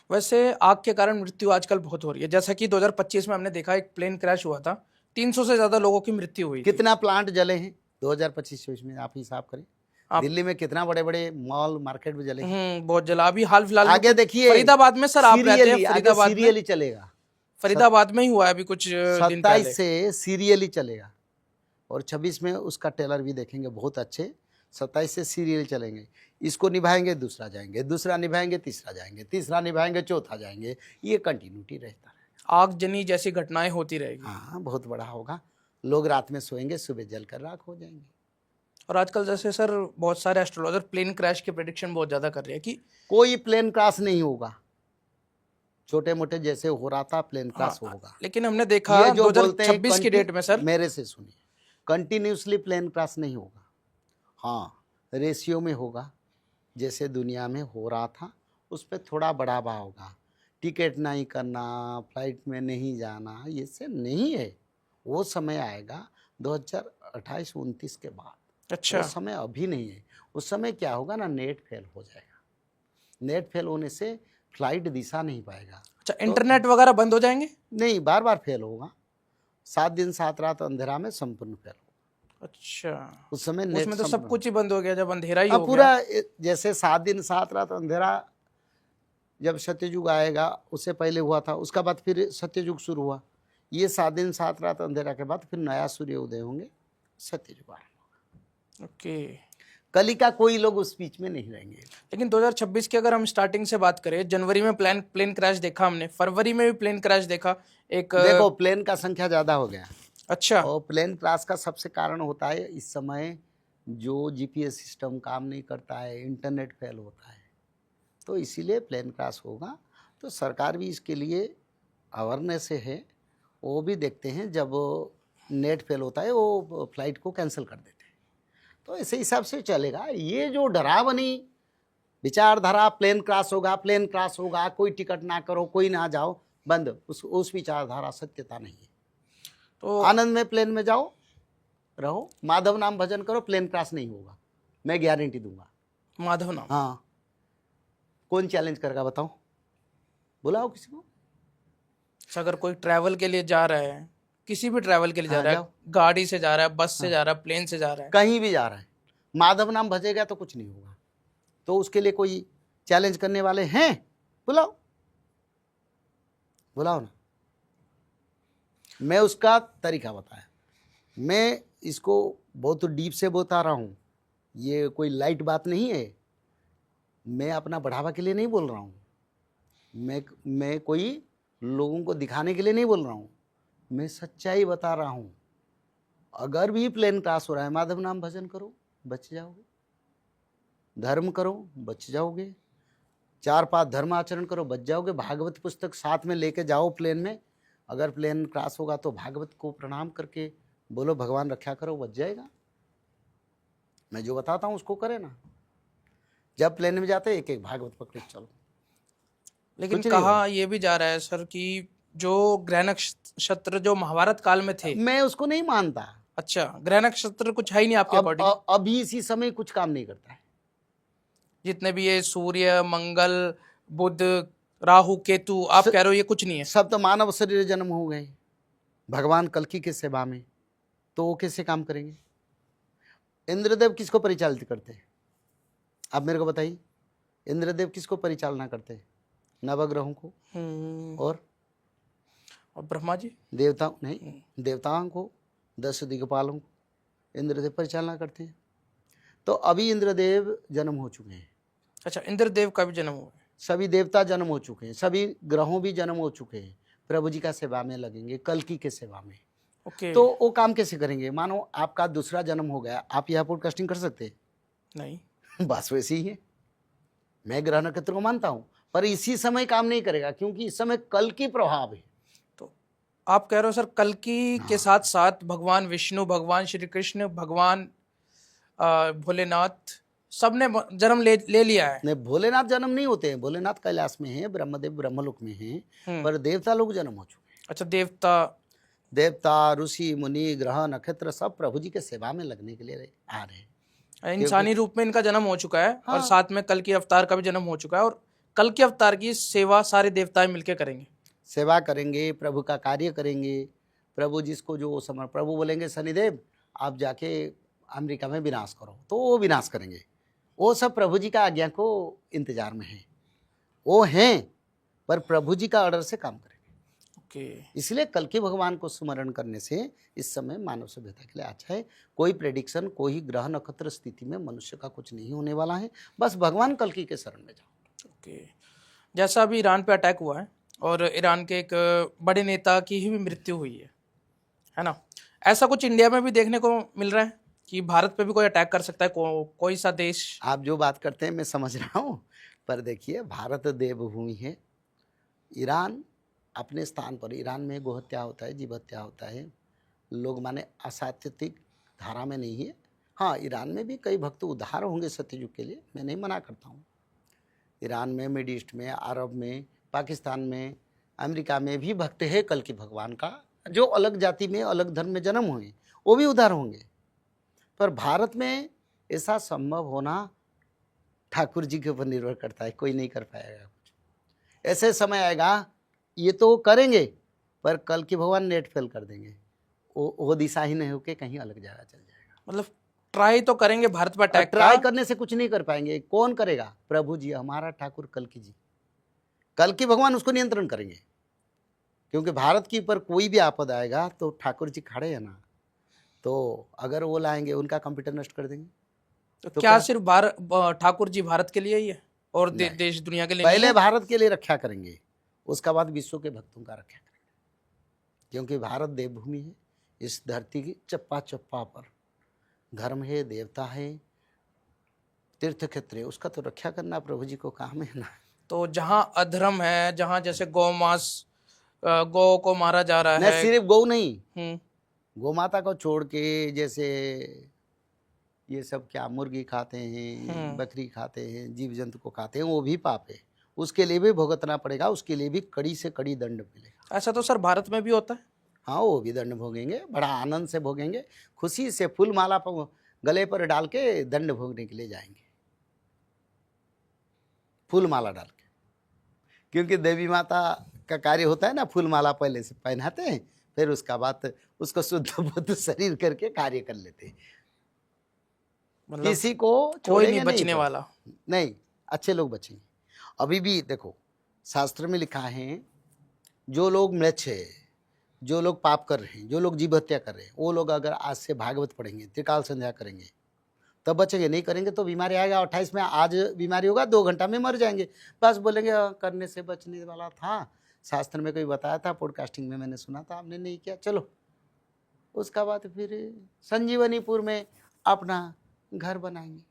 वैसे आग के कारण मृत्यु आजकल बहुत हो रही है। जैसा कि 2025 में हमने देखा, एक प्लेन क्रैश हुआ था, 300 से ज्यादा लोगों की मृत्यु हुई थी। कितना प्लांट जले हैं 2025 में, आप हिसाब करें। दिल्ली में कितना बड़े बड़े मॉल मार्केट में जले हैं। बहुत जला। अभी हाल फिलहाल आगे देखिए फरीदाबाद में, सर आप रहते हैं फरीदाबाद में, सीरियली चलेगा। फरीदाबाद में ही हुआ है अभी कुछ दिन पहले। 27 से सीरियली चलेगा और 26 में उसका ट्रेलर भी देखेंगे, बहुत अच्छे 27 से सीरियल चलेंगे, इसको निभाएंगे दूसरा जाएंगे, दूसरा निभाएंगे तीसरा जाएंगे, तीसरा निभाएंगे चौथा जाएंगे, ये कंटिन्यूटी रहता है। आगजनी जैसी घटनाएं होती रहेगी। हाँ, बहुत बड़ा होगा। लोग रात में सोएंगे, सुबह जलकर राख हो जाएंगे। और आजकल जैसे सर बहुत सारे एस्ट्रोलॉजर प्लेन क्रैश की प्रेडिक्शन बहुत ज्यादा कर रहे हैं कि कोई प्लेन क्रैश नहीं होगा, छोटे मोटे जैसे हो रहा था प्लेन क्रैश होगा। लेकिन हमने देखा ये जो बोलते हैं 2026 की डेट में सर, मेरे से सुनिए, कंटिन्यूसली प्लेन क्रैश नहीं होगा। हाँ, रेशियो में होगा, जैसे दुनिया में हो रहा था उस पर थोड़ा बढ़ावा होगा। टिकट नहीं करना, फ्लाइट में नहीं जाना, ये से नहीं है। वो समय आएगा 2028-29 के बाद। अच्छा, वो समय अभी नहीं है। उस समय क्या होगा ना, नेट फेल हो जाएगा। नेट फेल होने से फ्लाइट दिशा नहीं पाएगा। अच्छा, इंटरनेट वगैरह बंद हो जाएंगे? नहीं, बार बार फेल होगा। 7 दिन 7 रात अंधेरा में संपूर्ण फेल होगा। अच्छा, उस समय नेट उसमें तो सब कुछ ही बंद हो गया जब अंधेरा ही अब हो पूरा गया। जैसे 7 दिन 7 रात अंधेरा जब सत्ययुग आएगा, उससे पहले हुआ था, उसका बाद फिर सत्ययुग शुरू हुआ। ये 7 दिन 7 रात अंधेरा के बाद फिर नया सूर्य उदय होंगे, सत्ययुग आएगा। ओके, कलिका कोई लोग उस बीच में नहीं रहेंगे। लेकिन 2026 की अगर हम स्टार्टिंग से बात करें, जनवरी में प्लेन क्रैश देखा हमने, फरवरी में भी प्लेन क्रैश देखा एक। देखो, प्लेन का संख्या ज़्यादा हो गया। अच्छा, और प्लेन क्रैश का सबसे कारण होता है इस समय जो जीपीएस सिस्टम काम नहीं करता है, इंटरनेट फेल होता है, तो इसीलिए प्लेन क्रैश होगा। तो सरकार भी इसके लिए अवेयरनेस है, वो भी देखते हैं जब नेट फेल होता है वो फ्लाइट को कैंसिल कर देते हैं। तो इसी हिसाब से चलेगा। ये जो डरावनी विचारधारा प्लेन क्रैश होगा, कोई टिकट ना करो, कोई ना जाओ, बंद। उस विचारधारा सत्यता नहीं है। तो आनंद में प्लेन में जाओ, रहो, माधव नाम भजन करो, प्लेन क्रैश नहीं होगा, मैं गारंटी दूंगा। माधव नाम, हाँ, कौन चैलेंज करेगा बताओ, बुलाओ किसी को। अगर कोई ट्रैवल के लिए जा रहा है, किसी भी ट्रैवल के लिए जा हाँ, रहा है, जाओ। गाड़ी से जा रहा है, बस से जा रहा है, प्लेन से जा रहा है, कहीं भी जा रहा है, माधव नाम भजेगा तो कुछ नहीं होगा। तो उसके लिए कोई चैलेंज करने वाले हैं? बुलाओ, बुलाओ ना। मैं उसका तरीका बताया, मैं इसको बहुत डीप से बता रहा हूँ, ये कोई लाइट बात नहीं है। मैं अपना बढ़ावा के लिए नहीं बोल रहा हूँ, मैं कोई लोगों को दिखाने के लिए नहीं बोल रहा हूँ, मैं सच्चाई बता रहा हूँ। अगर भी प्लेन क्रैश हो रहा है, माधव नाम भजन करो, बच जाओगे। धर्म करो, बच जाओगे। 4-5 धर्म आचरण करो, बच जाओगे। भागवत पुस्तक साथ में लेके जाओ प्लेन में। अगर प्लेन क्रैश होगा तो भागवत को प्रणाम करके बोलो भगवान रक्षा करो, बच जाएगा। मैं जो बताता हूँ उसको करे ना। जब प्लेन में जाते एक एक भागवत पकड़े चलो। लेकिन कुछ नहीं कहा ये भी जा रहा है सर कि जो ग्रह नक्षत्र जो महाभारत काल में थे, मैं उसको नहीं मानता। अच्छा, ग्रह नक्षत्र कुछ है ही नहीं आपके अकॉर्डिंग? अभी इसी समय कुछ काम नहीं करता है। जितने भी ये सूर्य, मंगल, बुध, राहु, केतु, आप कह रहे हो ये कुछ नहीं है? सब तो मानव शरीर जन्म हो गए भगवान कल्कि के सेवा में, तो वो कैसे काम करेंगे? इंद्रदेव किसको परिचालित करते हैं? आप मेरे को बताइए। इंद्रदेव किसको परिचालना करते हैं? नवग्रहों को। और ब्रह्मा जी? देवताओं नहीं, देवताओं को, 10 दिग्पालों को इंद्रदेव परिचालना करते हैं। तो अभी इंद्रदेव जन्म हो चुके हैं। अच्छा, इंद्रदेव का भी जन्म हुआ है? सभी देवता जन्म हो चुके हैं, सभी ग्रहों भी जन्म हो चुके हैं। प्रभु जी का सेवा में लगेंगे, कल्कि के सेवा में। ओके। तो वो काम कैसे करेंगे? मानो आपका दूसरा जन्म हो गया, आप यहाँ पॉडकास्टिंग कर सकते हैं? नहीं। बस वैसे ही है। मैं ग्रह नक्षत्र को मानता हूँ, पर इसी समय काम नहीं करेगा, क्योंकि इस समय कल की प्रभाव है। तो आप कह रहे हो सर कल्कि के साथ साथ भगवान विष्णु, भगवान श्री कृष्ण, भगवान भोलेनाथ सबने जन्म ले लिया है? नहीं, भोलेनाथ जन्म नहीं होते हैं। भोलेनाथ कैलाश में है, ब्रह्मदेव ब्रह्मलोक में है, पर देवता लोग जन्म हो चुके हैं। अच्छा, देवता, ऋषि, मुनि, ग्रह, नक्षत्र सब प्रभु जी के सेवा में लगने के लिए आ रहे हैं। इंसानी रूप में इनका जन्म हो चुका है। हाँ। और साथ में कल की अवतार का भी जन्म हो चुका है, और कल के अवतार की सेवा सारे देवताएं मिलकर करेंगे। सेवा करेंगे, प्रभु का कार्य करेंगे। प्रभु जिसको जो समझ, प्रभु बोलेंगे शनिदेव आप जाके अमेरिका में विनाश करो, तो वो विनाश करेंगे। वो सब प्रभु जी का आज्ञा को इंतजार में है। वो हैं, पर प्रभु जी का ऑर्डर से काम करेंगे। ओके। इसलिए कल के भगवान को स्मरण करने से इस समय मानव सभ्यता के लिए अच्छा है। कोई प्रेडिक्शन, कोई ग्रह नक्षत्र स्थिति में मनुष्य का कुछ नहीं होने वाला है। बस भगवान कल्कि के शरण में जाओ। ओके। जैसा अभी ईरान पे अटैक हुआ है और ईरान के एक बड़े नेता की ही भी मृत्यु हुई है ना? ऐसा कुछ इंडिया में भी देखने को मिल रहा है कि भारत पे भी कोई अटैक कर सकता है, कोई सा देश? आप जो बात करते हैं मैं समझ रहा हूँ, पर देखिए भारत देवभूमि है। ईरान अपने स्थान पर, ईरान में गोहत्या होता है, जीव हत्या होता है, लोग माने असात्विक धारा में नहीं है। हाँ, ईरान में भी कई भक्त उद्धार होंगे सत्ययुग के लिए, मैं नहीं मना करता हूँ। ईरान में, मिड ईस्ट में, अरब में, पाकिस्तान में, अमेरिका में भी भक्त है कल की भगवान का, जो अलग जाति में, अलग धर्म में जन्म हुए, वो भी उद्धार होंगे। पर भारत में ऐसा संभव होना ठाकुर जी के ऊपर निर्भर करता है, कोई नहीं कर पाएगा कुछ। ऐसे समय आएगा, ये तो करेंगे पर कल की भगवान नेट फेल कर देंगे, वो दिशा ही नहीं होके कहीं अलग जगह चल जाएगा। मतलब ट्राई तो करेंगे भारत पर अटैक का। ट्राई करने से कुछ नहीं कर पाएंगे। कौन करेगा? प्रभु जी, हमारा ठाकुर कल्कि जी, कल्कि भगवान उसको नियंत्रण करेंगे। क्योंकि भारत के ऊपर कोई भी आपद आएगा तो ठाकुर जी खड़े हैं ना, तो अगर वो लाएंगे उनका कंप्यूटर नष्ट कर देंगे। तो क्या सिर्फ ठाकुर जी भारत के लिए ही है और देश दुनिया के लिए नहीं पहले है? भारत के लिए रक्षा करेंगे, उसका बाद विश्व के भक्तों का रक्षा करेंगे। क्योंकि भारत देवभूमि है, इस धरती की चप्पा चप्पा पर धर्म है, देवता है, तीर्थ क्षेत्र है, उसका तो रक्षा करना प्रभु जी को काम है ना। तो जहाँ अधर्म है, जहाँ जैसे गौ को मारा जा रहा मैं है। सिर्फ गौ नहीं, गौ माता को छोड़ के जैसे ये सब क्या मुर्गी खाते हैं, बकरी खाते हैं, जीव जंतु को खाते हैं, वो भी पाप है, उसके लिए भी भुगतना पड़ेगा, उसके लिए भी कड़ी से कड़ी दंड मिलेगा। ऐसा तो सर भारत में भी होता है? हाँ, वो भी दंड भोगेंगे, बड़ा आनंद से भोगेंगे, खुशी से फूल माला गले पर डाल के दंड भोगने के लिए जाएंगे, फूल माला डाल के। क्योंकि देवी माता का कार्य होता है ना, फूल माला पहले से पहनाते हैं, फिर उसका बाद उसको शुद्ध बुद्ध शरीर करके कार्य कर लेते हैं। मतलब किसी को कोई नहीं बचने वाला नहीं, अच्छे लोग बचेंगे। अभी भी देखो शास्त्र में लिखा है, जो लोग म्लेच्छ है, जो लोग पाप कर रहे हैं, जो लोग जीव हत्या कर रहे हैं, वो लोग अगर आज से भागवत पढ़ेंगे, त्रिकाल संध्या करेंगे तब बचेंगे। नहीं करेंगे तो बीमारी आएगा। 28 में आज बीमारी होगा, 2 घंटा में मर जाएंगे। बस बोलेंगे करने से बचने वाला था, शास्त्र में कोई बताया था, पॉडकास्टिंग में मैंने सुना था, आपने नहीं किया, चलो। उसका बाद फिर संजीवनीपुर में अपना घर बनाएंगे,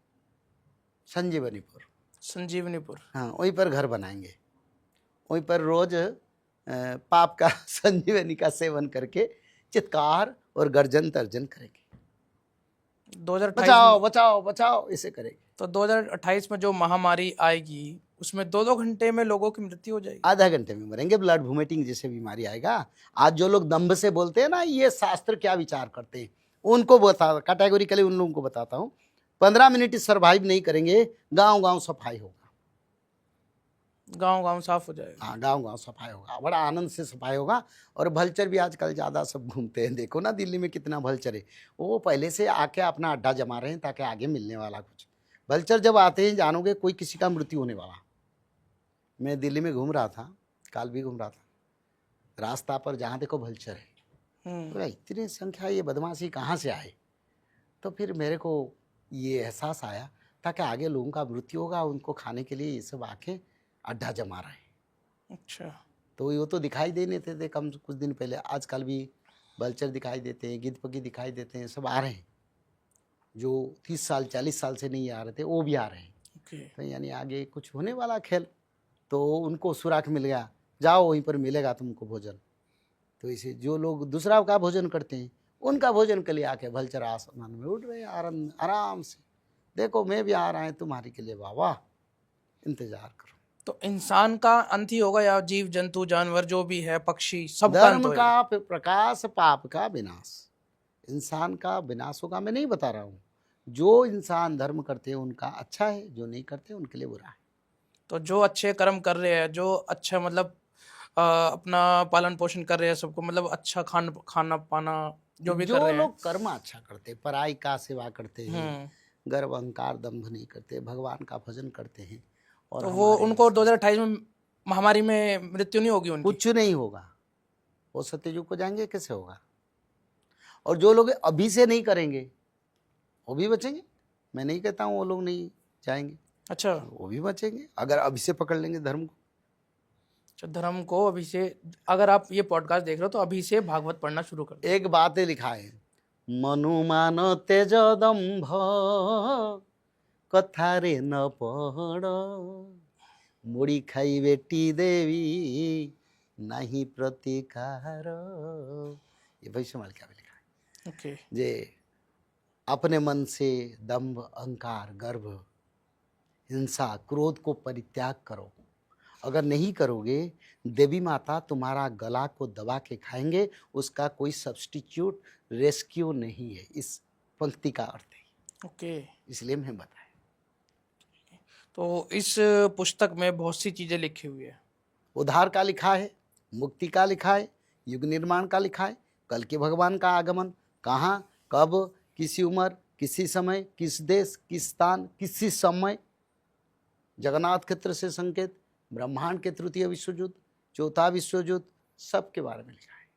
संजीवनीपुर, हाँ, वहीं पर घर बनाएंगे, वहीं पर रोज पाप का संजीवनी का सेवन करके चित्कार और गर्जन तर्जन करेंगे, 2028 बचाओ बचाओ बचाओ इसे करेंगे। तो 2028 में जो महामारी आएगी उसमें 2-2 घंटे में लोगों की मृत्यु हो जाएगी। आधा घंटे में मरेंगे, ब्लड वोमिटिंग जैसे बीमारी आएगा। आज जो लोग दम्भ से बोलते हैं ना, ये शास्त्र क्या विचार करते हैं, उनको बता, कैटेगोरिकली उन लोगों को बताता हूँ। 15 मिनट सर्वाइव नहीं करेंगे, गांव गांव सफाई होगा, गांव गांव साफ हो जाएगा। हाँ, गांव गांव सफाई होगा, बड़ा आनंद से सफाई होगा। और भल्चर भी आजकल ज़्यादा सब घूमते हैं, देखो ना दिल्ली में कितना भल्चर है, वो पहले से आके अपना अड्डा जमा रहे हैं ताकि आगे मिलने वाला कुछ। भल्चर जब आते हैं जानोगे कोई किसी का मृत्यु होने वाला। मैं दिल्ली में घूम रहा था, काल भी घूम रहा था, रास्ता पर जहाँ देखो भल्चर है, तो इतनी संख्या, ये बदमाशी कहाँ से आए? तो फिर मेरे को ये एहसास आया ताकि आगे लोगों का मृत्यु होगा, उनको खाने के लिए ये सब आके अड्डा जमा रहे हैं। अच्छा, तो वो तो दिखाई दे नहीं थे कम कुछ दिन पहले, आजकल भी बल्चर दिखाई देते हैं, गिद्ध पगी दिखाई देते हैं, सब आ रहे हैं। जो 30 साल 40 साल से नहीं आ रहे थे वो भी आ रहे हैं। तो यानी आगे कुछ होने वाला खेल, तो उनको सुराख मिल गया, जाओ वहीं पर मिलेगा तुमको भोजन। तो इसे जो लोग दूसरा का भोजन करते हैं, उनका भोजन के लिए आके भल्चर आसमान में उड़ रहे हैं आराम से, देखो मैं भी आ रहा है तुम्हारे के लिए, वाह इंतजार करो। तो इंसान का अंत ही होगा या जीव जंतु जानवर जो भी है, पक्षी, सबका अंत धर्म का प्रकाश, पाप का विनाश, इंसान का विनाश होगा। मैं नहीं बता रहा हूँ, जो इंसान धर्म करते हैं उनका अच्छा है, जो नहीं करते उनके लिए बुरा है। तो जो अच्छे कर्म कर रहे हैं, जो अच्छा मतलब अपना पालन पोषण कर रहे हैं सबको, मतलब अच्छा खाना पाना जो भी कर रहे हैं, जो लोग कर्म अच्छा करते, पराई का सेवा करते हैं, गर्व अहंकार दंभ नहीं करते, भगवान का भजन करते हैं, और तो वो उनको 2028 में महामारी में मृत्यु नहीं होगी उनकी? कुछ नहीं होगा, वो सत्ययुग को जाएंगे कैसे होगा? और जो लोग अभी से नहीं करेंगे वो भी बचेंगे। मैं नहीं कहता हूँ वो लोग नहीं जाएंगे, अच्छा वो भी बचेंगे अगर अभी से पकड़ लेंगे धर्म को। अच्छा, धर्म को अभी से, अगर आप ये पॉडकास्ट देख रहे हो तो अभी से भागवत पढ़ना शुरू कर दो। एक बात है लिखा है, मनुमान तेज दम्भ कथारे न पड़, मुड़ी खाई बेटी देवी नहीं प्रतिकार। ये भविष्य मालिका में लिखा है। ओके जे अपने मन से दंभ, अहंकार, गर्व, हिंसा, क्रोध को परित्याग करो। अगर नहीं करोगे देवी माता तुम्हारा गला को दबा के खाएंगे, उसका कोई सब्स्टिट्यूट रेस्क्यू नहीं है। इस पंक्ति का अर्थ है, ओके। इसलिए मैं बताया। तो इस पुस्तक में बहुत सी चीजें लिखी हुई है। उद्धार का लिखा है, मुक्ति का लिखा है, युग निर्माण का लिखा है, कल के भगवान का आगमन कहाँ, कब, किसी उम्र, किसी समय, किस देश, किस स्थान, किसी समय, जगन्नाथ क्षेत्र से संकेत, ब्रह्मांड के तृतीय विश्व युद्ध, चौथा विश्व युद्ध, सब के बारे में लिखा है।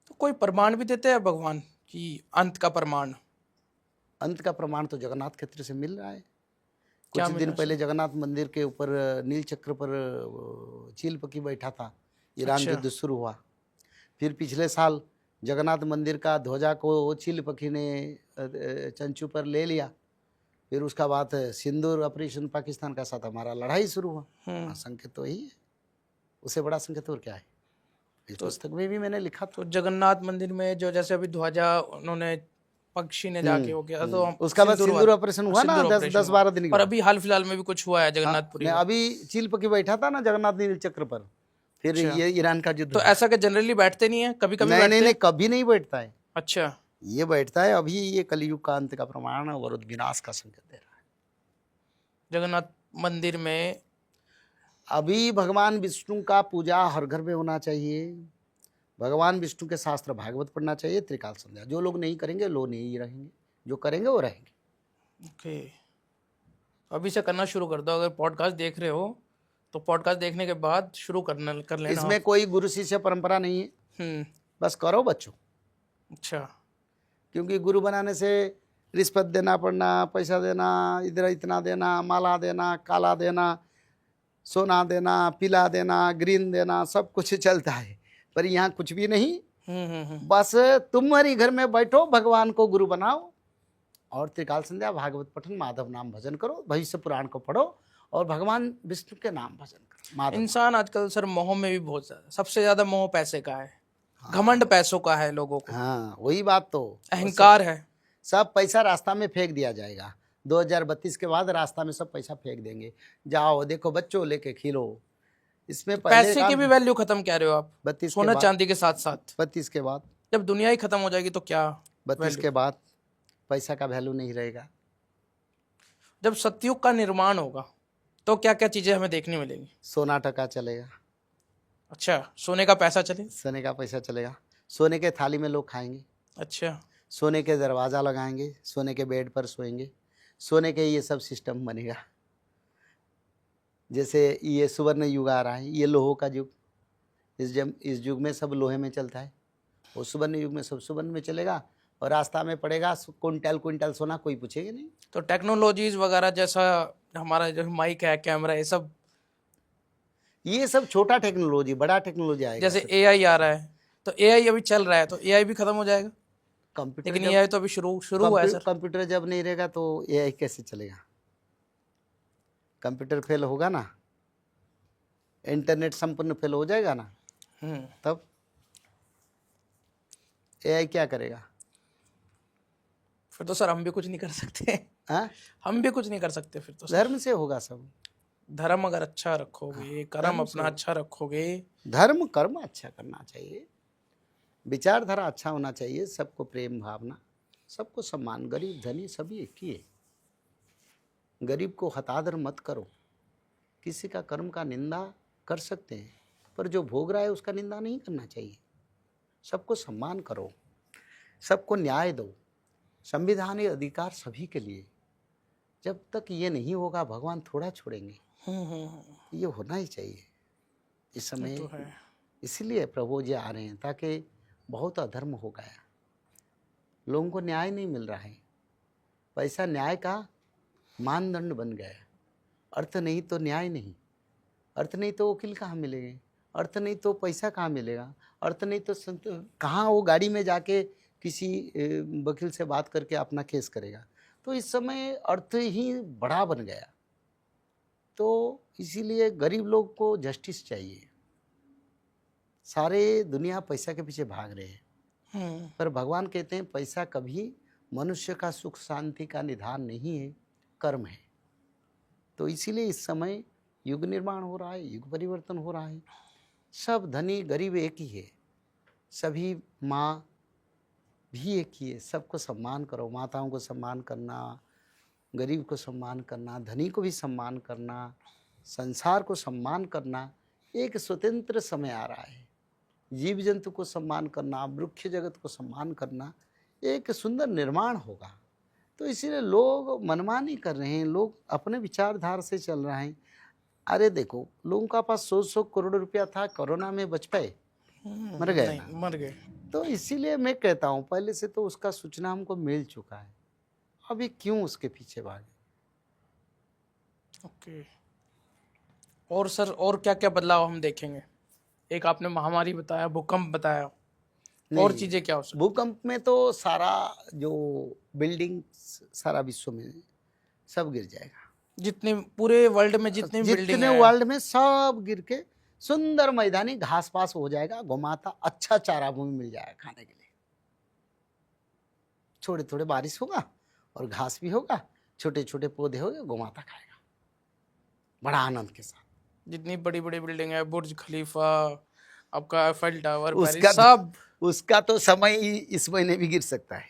तो कोई प्रमाण भी देते हैं भगवान की, अंत का प्रमाण? अंत का प्रमाण तो जगन्नाथ क्षेत्र से मिल रहा है। क्या कुछ मिल दिन रहा है पहले जगन्नाथ मंदिर के ऊपर नील चक्र पर चीलपकी बैठा था, ईरान अच्छा। युद्ध शुरू हुआ। फिर पिछले साल जगन्नाथ मंदिर का ध्वजा को चीलपकी ने चंचू पर ले लिया। फिर उसका बाद सिंदूर ऑपरेशन पाकिस्तान का साथ हमारा लड़ाई शुरू हुआ। संकेत तो यही है, उससे बड़ा संकेत और क्या है? इस पुस्तक में भी मैंने लिखा था। तो जगन्नाथ मंदिर में जो जैसे अभी ध्वजा उन्होंने पक्षी ने जाके हो गया, तो उसका बाद सिंदूर हुआ- ऑपरेशन हुआ ना, सिंदूर 10 ऑपरेशन 12 हुआ। दिन के और बाद। अभी हाल फिलहाल में भी कुछ हुआ है जगन्नाथपुरी नहीं, में। अभी चीलपकी बैठा था ना जगन्नाथ नील चक्र पर, फिर अच्छा। ये ईरान का युद्ध तो हुआ। ऐसा कि जनरली बैठते नहीं है, कभी कभी नहीं बैठते नहीं हैं? नहीं, कभी नहीं बैठता है। अच्छा। ये बैठता है अभी, ये कलयुग का अंत का प्रमाण और विनाश का संकेत दे रहा है। जगन्नाथ मंदिर में अभी भगवान विष्णु का पूजा हर घर में होना चाहिए। भगवान विष्णु के शास्त्र भागवत पढ़ना चाहिए, त्रिकाल संध्या। जो लोग नहीं करेंगे लोग नहीं रहेंगे, जो करेंगे वो रहेंगे। ओके, अभी से करना शुरू कर दो। अगर पॉडकास्ट देख रहे हो तो पॉडकास्ट देखने के बाद शुरू कर लेना। इसमें कोई गुरु शिष्य परंपरा नहीं है, हम्म। बस करो बच्चों। अच्छा। क्योंकि गुरु बनाने से रिश्वत देना पड़ना, पैसा देना, इधर इतना देना, माला देना, काला देना, सोना देना, पीला देना, ग्रीन देना, सब कुछ चलता है। पर यहाँ कुछ भी नहीं। बस तुम्हारी घर में बैठो, भगवान को गुरु बनाओ और त्रिकाल संध्या, भागवत पठन, माधव नाम भजन करो, भविष्य पुराण को पढ़ो और भगवान विष्णु के नाम भजन करो। माधव। इंसान आजकल सर मोह में भी बहुत ज्यादा, सबसे ज्यादा मोह पैसे का है। घमंड पैसों का है लोगों को। हाँ, वही बात तो, अहंकार है। सब पैसा रास्ता में फेंक दिया जाएगा। 2032 के बाद रास्ता में सब पैसा फेंक देंगे। जाओ देखो बच्चों लेके खिलो। इसमें पैसे की भी वैल्यू खत्म कह रहे हो आप? 32 सोना चांदी के साथ साथ 32 के बाद, जब दुनिया ही खत्म हो जाएगी तो क्या 32 value? के बाद पैसा का वैल्यू नहीं रहेगा। जब सतयुग का निर्माण होगा तो क्या क्या चीजें हमें देखने मिलेंगी? सोना टका चलेगा। अच्छा, सोने का पैसा चले? सोने का पैसा चलेगा। सोने के थाली में लोग खाएंगे। अच्छा। सोने के दरवाज़ा लगाएंगे, सोने के बेड पर सोएंगे, सोने के ये सब सिस्टम बनेगा। जैसे ये सुवर्ण युग आ रहा है, ये लोहों का युग। इस युग में सब लोहे में चलता है, वो सुवर्ण युग में सब सुवर्ण में चलेगा। और रास्ता में पड़ेगा क्विंटल क्विंटल सोना, कोई पूछेगा नहीं। तो टेक्नोलॉजीज वगैरह जैसा हमारा जो माइक है, कैमरा, ये सब छोटा टेक्नोलॉजी, बड़ा टेक्नोलॉजी आएगा। जैसे एआई आ रहा है, तो एआई अभी चल रहा है, तो एआई भी खत्म हो जाएगा। कंप्यूटर, लेकिन एआई तो अभी शुरू हुआ है सर। कंप्यूटर जब नहीं रहेगा तो एआई कैसे चलेगा? कंप्यूटर फेल होगा ना, इंटरनेट संपूर्ण फेल हो जाएगा ना, तब एआई क्या करेगा? फिर तो सर हम भी कुछ नहीं कर सकते। हाँ, हम भी कुछ नहीं कर सकते फिर तो सर। धर्म से होगा सब। धर्म अगर अच्छा रखोगे, कर्म अपना अच्छा रखोगे, धर्म कर्म अच्छा करना चाहिए, विचारधारा अच्छा होना चाहिए, सबको प्रेम भावना, सबको सम्मान, गरीब धनी सभी एक ही है। गरीब को हतादर मत करो। किसी का कर्म का निंदा कर सकते हैं, पर जो भोग रहा है उसका निंदा नहीं करना चाहिए। सबको सम्मान करो, सबको न्याय दो। संविधानिक अधिकार सभी के लिए। जब तक ये नहीं होगा भगवान थोड़ा छोड़ेंगे। ये होना ही चाहिए। इस समय तो है। इसलिए प्रभु जी आ रहे हैं, ताकि बहुत अधर्म हो गया, लोगों को न्याय नहीं मिल रहा है। पैसा न्याय का मानदंड बन गया। अर्थ नहीं तो न्याय नहीं, अर्थ नहीं तो वकील कहाँ मिलेंगे, अर्थ नहीं तो पैसा कहाँ मिलेगा, अर्थ नहीं तो कहाँ वो गाड़ी में जाके किसी वकील से बात करके अपना केस करेगा। तो इस समय अर्थ ही बड़ा बन गया। तो इसीलिए गरीब लोग को जस्टिस चाहिए। सारे दुनिया पैसा के पीछे भाग रहे हैं, पर भगवान कहते हैं पैसा कभी मनुष्य का सुख शांति का निधान नहीं है, कर्म है। तो इसीलिए इस समय युग निर्माण हो रहा है, युग परिवर्तन हो रहा है। सब धनी गरीब एक ही है, सभी माँ भी एक ही है। सबको सम्मान करो, माताओं को सम्मान करना, गरीब को सम्मान करना, धनी को भी सम्मान करना, संसार को सम्मान करना। एक स्वतंत्र समय आ रहा है। जीव जंतु को सम्मान करना, वृक्ष जगत को सम्मान करना, एक सुंदर निर्माण होगा। तो इसीलिए लोग मनमानी कर रहे हैं, लोग अपने विचारधारा से चल रहे हैं। अरे देखो, लोगों का पास 100 करोड़ रुपया था, कोरोना में बच पाए? मर गए ना, मर गए। तो इसीलिए मैं कहता हूँ पहले से तो उसका सूचना हमको मिल चुका है, अभी क्यों उसके पीछे भागे। ओके। और सर, और क्या क्या बदलाव हम देखेंगे? एक आपने महामारी बताया, भूकंप बताया, और चीजें क्या हो सकती? भूकंप में तो सारा जो बिल्डिंग सारा विश्व में सब गिर जाएगा। जितने पूरे वर्ल्ड में जितने जितने वर्ल्ड में सब गिर के सुंदर मैदानी घास पास हो जाएगा, गोमाता अच्छा चारा भूमि मिल जाएगा खाने के लिए। थोड़े थोड़े बारिश होगा और घास भी होगा, छोटे छोटे पौधे होंगे, गोमाता खाएगा बड़ा आनंद के साथ। जितनी बड़ी बड़ी बिल्डिंग है, बुर्ज खलीफा, आपका एफएल टावर, उसका सब, उसका तो समय इस महीने भी गिर सकता है।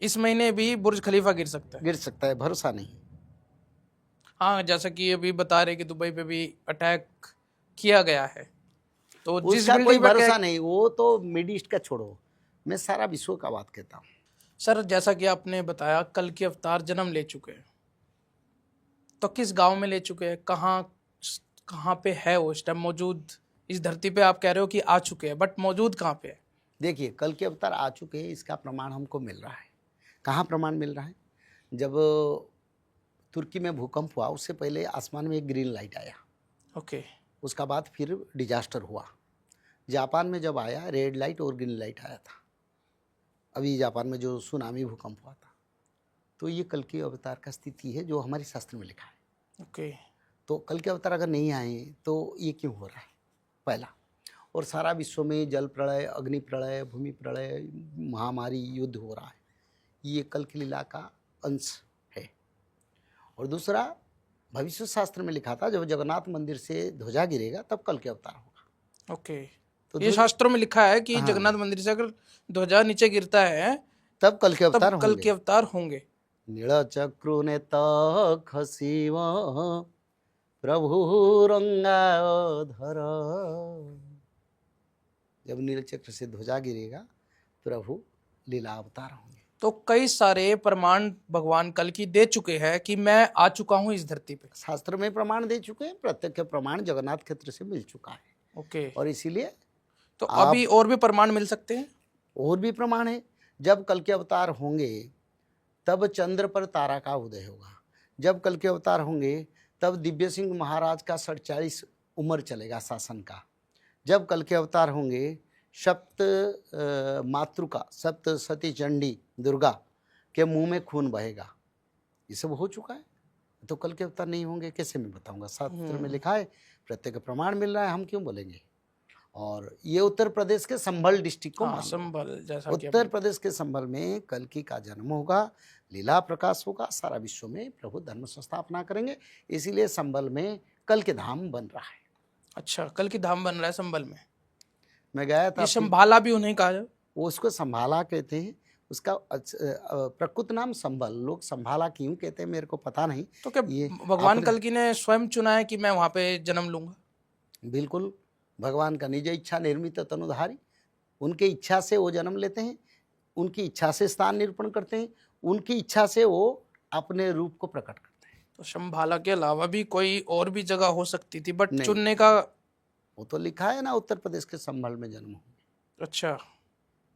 इस महीने भी बुर्ज खलीफा गिर सकता है? गिर सकता है, भरोसा नहीं। हाँ, जैसा कि अभी बता रहे कि दुबई पे भी अटैक किया गया है, तो जिस उसका कोई बिल्डिंग पे भरोसा नहीं। वो तो मिड ईस्ट का छोड़ो, मैं सारा विश्व का बात कहता हूँ। सर, जैसा कि आपने बताया कल के अवतार जन्म ले चुके हैं, तो किस गांव में ले चुके हैं, कहाँ पे है वो इस टाइम मौजूद? इस धरती पे आप कह रहे हो कि आ चुके हैं, बट मौजूद कहाँ पे है? देखिए, कल के अवतार आ चुके हैं, इसका प्रमाण हमको मिल रहा है। कहाँ प्रमाण मिल रहा है? जब तुर्की में भूकंप हुआ, उससे पहले आसमान में एक ग्रीन लाइट आया। ओके। उसका बाद फिर डिजास्टर हुआ। जापान में जब आया, रेड लाइट और ग्रीन लाइट आया था। अभी जापान में जो सुनामी भूकंप हुआ था, तो ये कल के अवतार का स्थिति है जो हमारे शास्त्र में लिखा है। ओके। तो कल के अवतार अगर नहीं आए तो ये क्यों हो रहा है? पहला, और सारा विश्व में जल प्रलय, अग्नि प्रलय, भूमि प्रलय, महामारी, युद्ध हो रहा है, ये कल की लीला का अंश है। और दूसरा, भविष्य शास्त्र में लिखा था जब जगन्नाथ मंदिर से ध्वजा गिरेगा तब कल के अवतार होगा। ओके। तो ये शास्त्रों में लिखा है कि हाँ, जगन्नाथ मंदिर से अगर ध्वजा नीचे गिरता है तब कल के अवतार तब कल के अवतार होंगे। नीलचक्रु ने तख शिव प्रभु रंगाधर। जब नीलचक्र से ध्वजा गिरेगा, प्रभु लीला अवतार होंगे। तो कई सारे प्रमाण भगवान कल की दे चुके हैं कि मैं आ चुका हूं इस धरती पे। शास्त्र में प्रमाण दे चुके हैं, प्रत्यक्ष प्रमाण जगन्नाथ क्षेत्र से मिल चुका है। ओके। और इसीलिए तो अभी और भी प्रमाण मिल सकते हैं? और भी प्रमाण है। जब कल के अवतार होंगे तब चंद्र पर तारा का उदय होगा। जब कल के अवतार होंगे तब दिव्य सिंह महाराज का 47 उम्र चलेगा शासन का। जब कल के अवतार होंगे सप्त मातृका, सप्त सती चंडी दुर्गा के मुंह में खून बहेगा। ये सब हो चुका है। तो कल के अवतार नहीं होंगे कैसे मैं बताऊंगा? शास्त्र में लिखा है, प्रत्येक प्रमाण मिल रहा है, हम क्यों बोलेंगे? और ये उत्तर प्रदेश के संभल डिस्ट्रिक्ट को संभल, जैसा कि उत्तर प्रदेश के संभल में कल्कि का जन्म होगा, लीला प्रकाश होगा, सारा विश्व में प्रभु धर्म स्थापना करेंगे। इसीलिए संभल में कल के धाम बन रहा है। अच्छा, कल की धाम बन रहा है संभल में? मैं गया था। ये संभाला भी उन्हें कहा जाए? वो उसको संभाला कहते हैं। उसका प्रकृत नाम संभल, लोग संभाला क्यों कहते हैं मेरे को पता नहीं। तो क्या भगवान कल्कि ने स्वयं चुना है कि मैं वहां पे जन्म लूंगा? बिल्कुल, भगवान का निज इच्छा निर्मित तनुधारी, उनके इच्छा से वो जन्म लेते हैं, उनकी इच्छा से स्थान निरूपण करते हैं, उनकी इच्छा से वो अपने रूप को प्रकट करते हैं। तो संभाला के अलावा भी कोई और भी जगह हो सकती थी, बट चुनने का वो तो लिखा है ना, उत्तर प्रदेश के संभल में जन्म होंगे। अच्छा,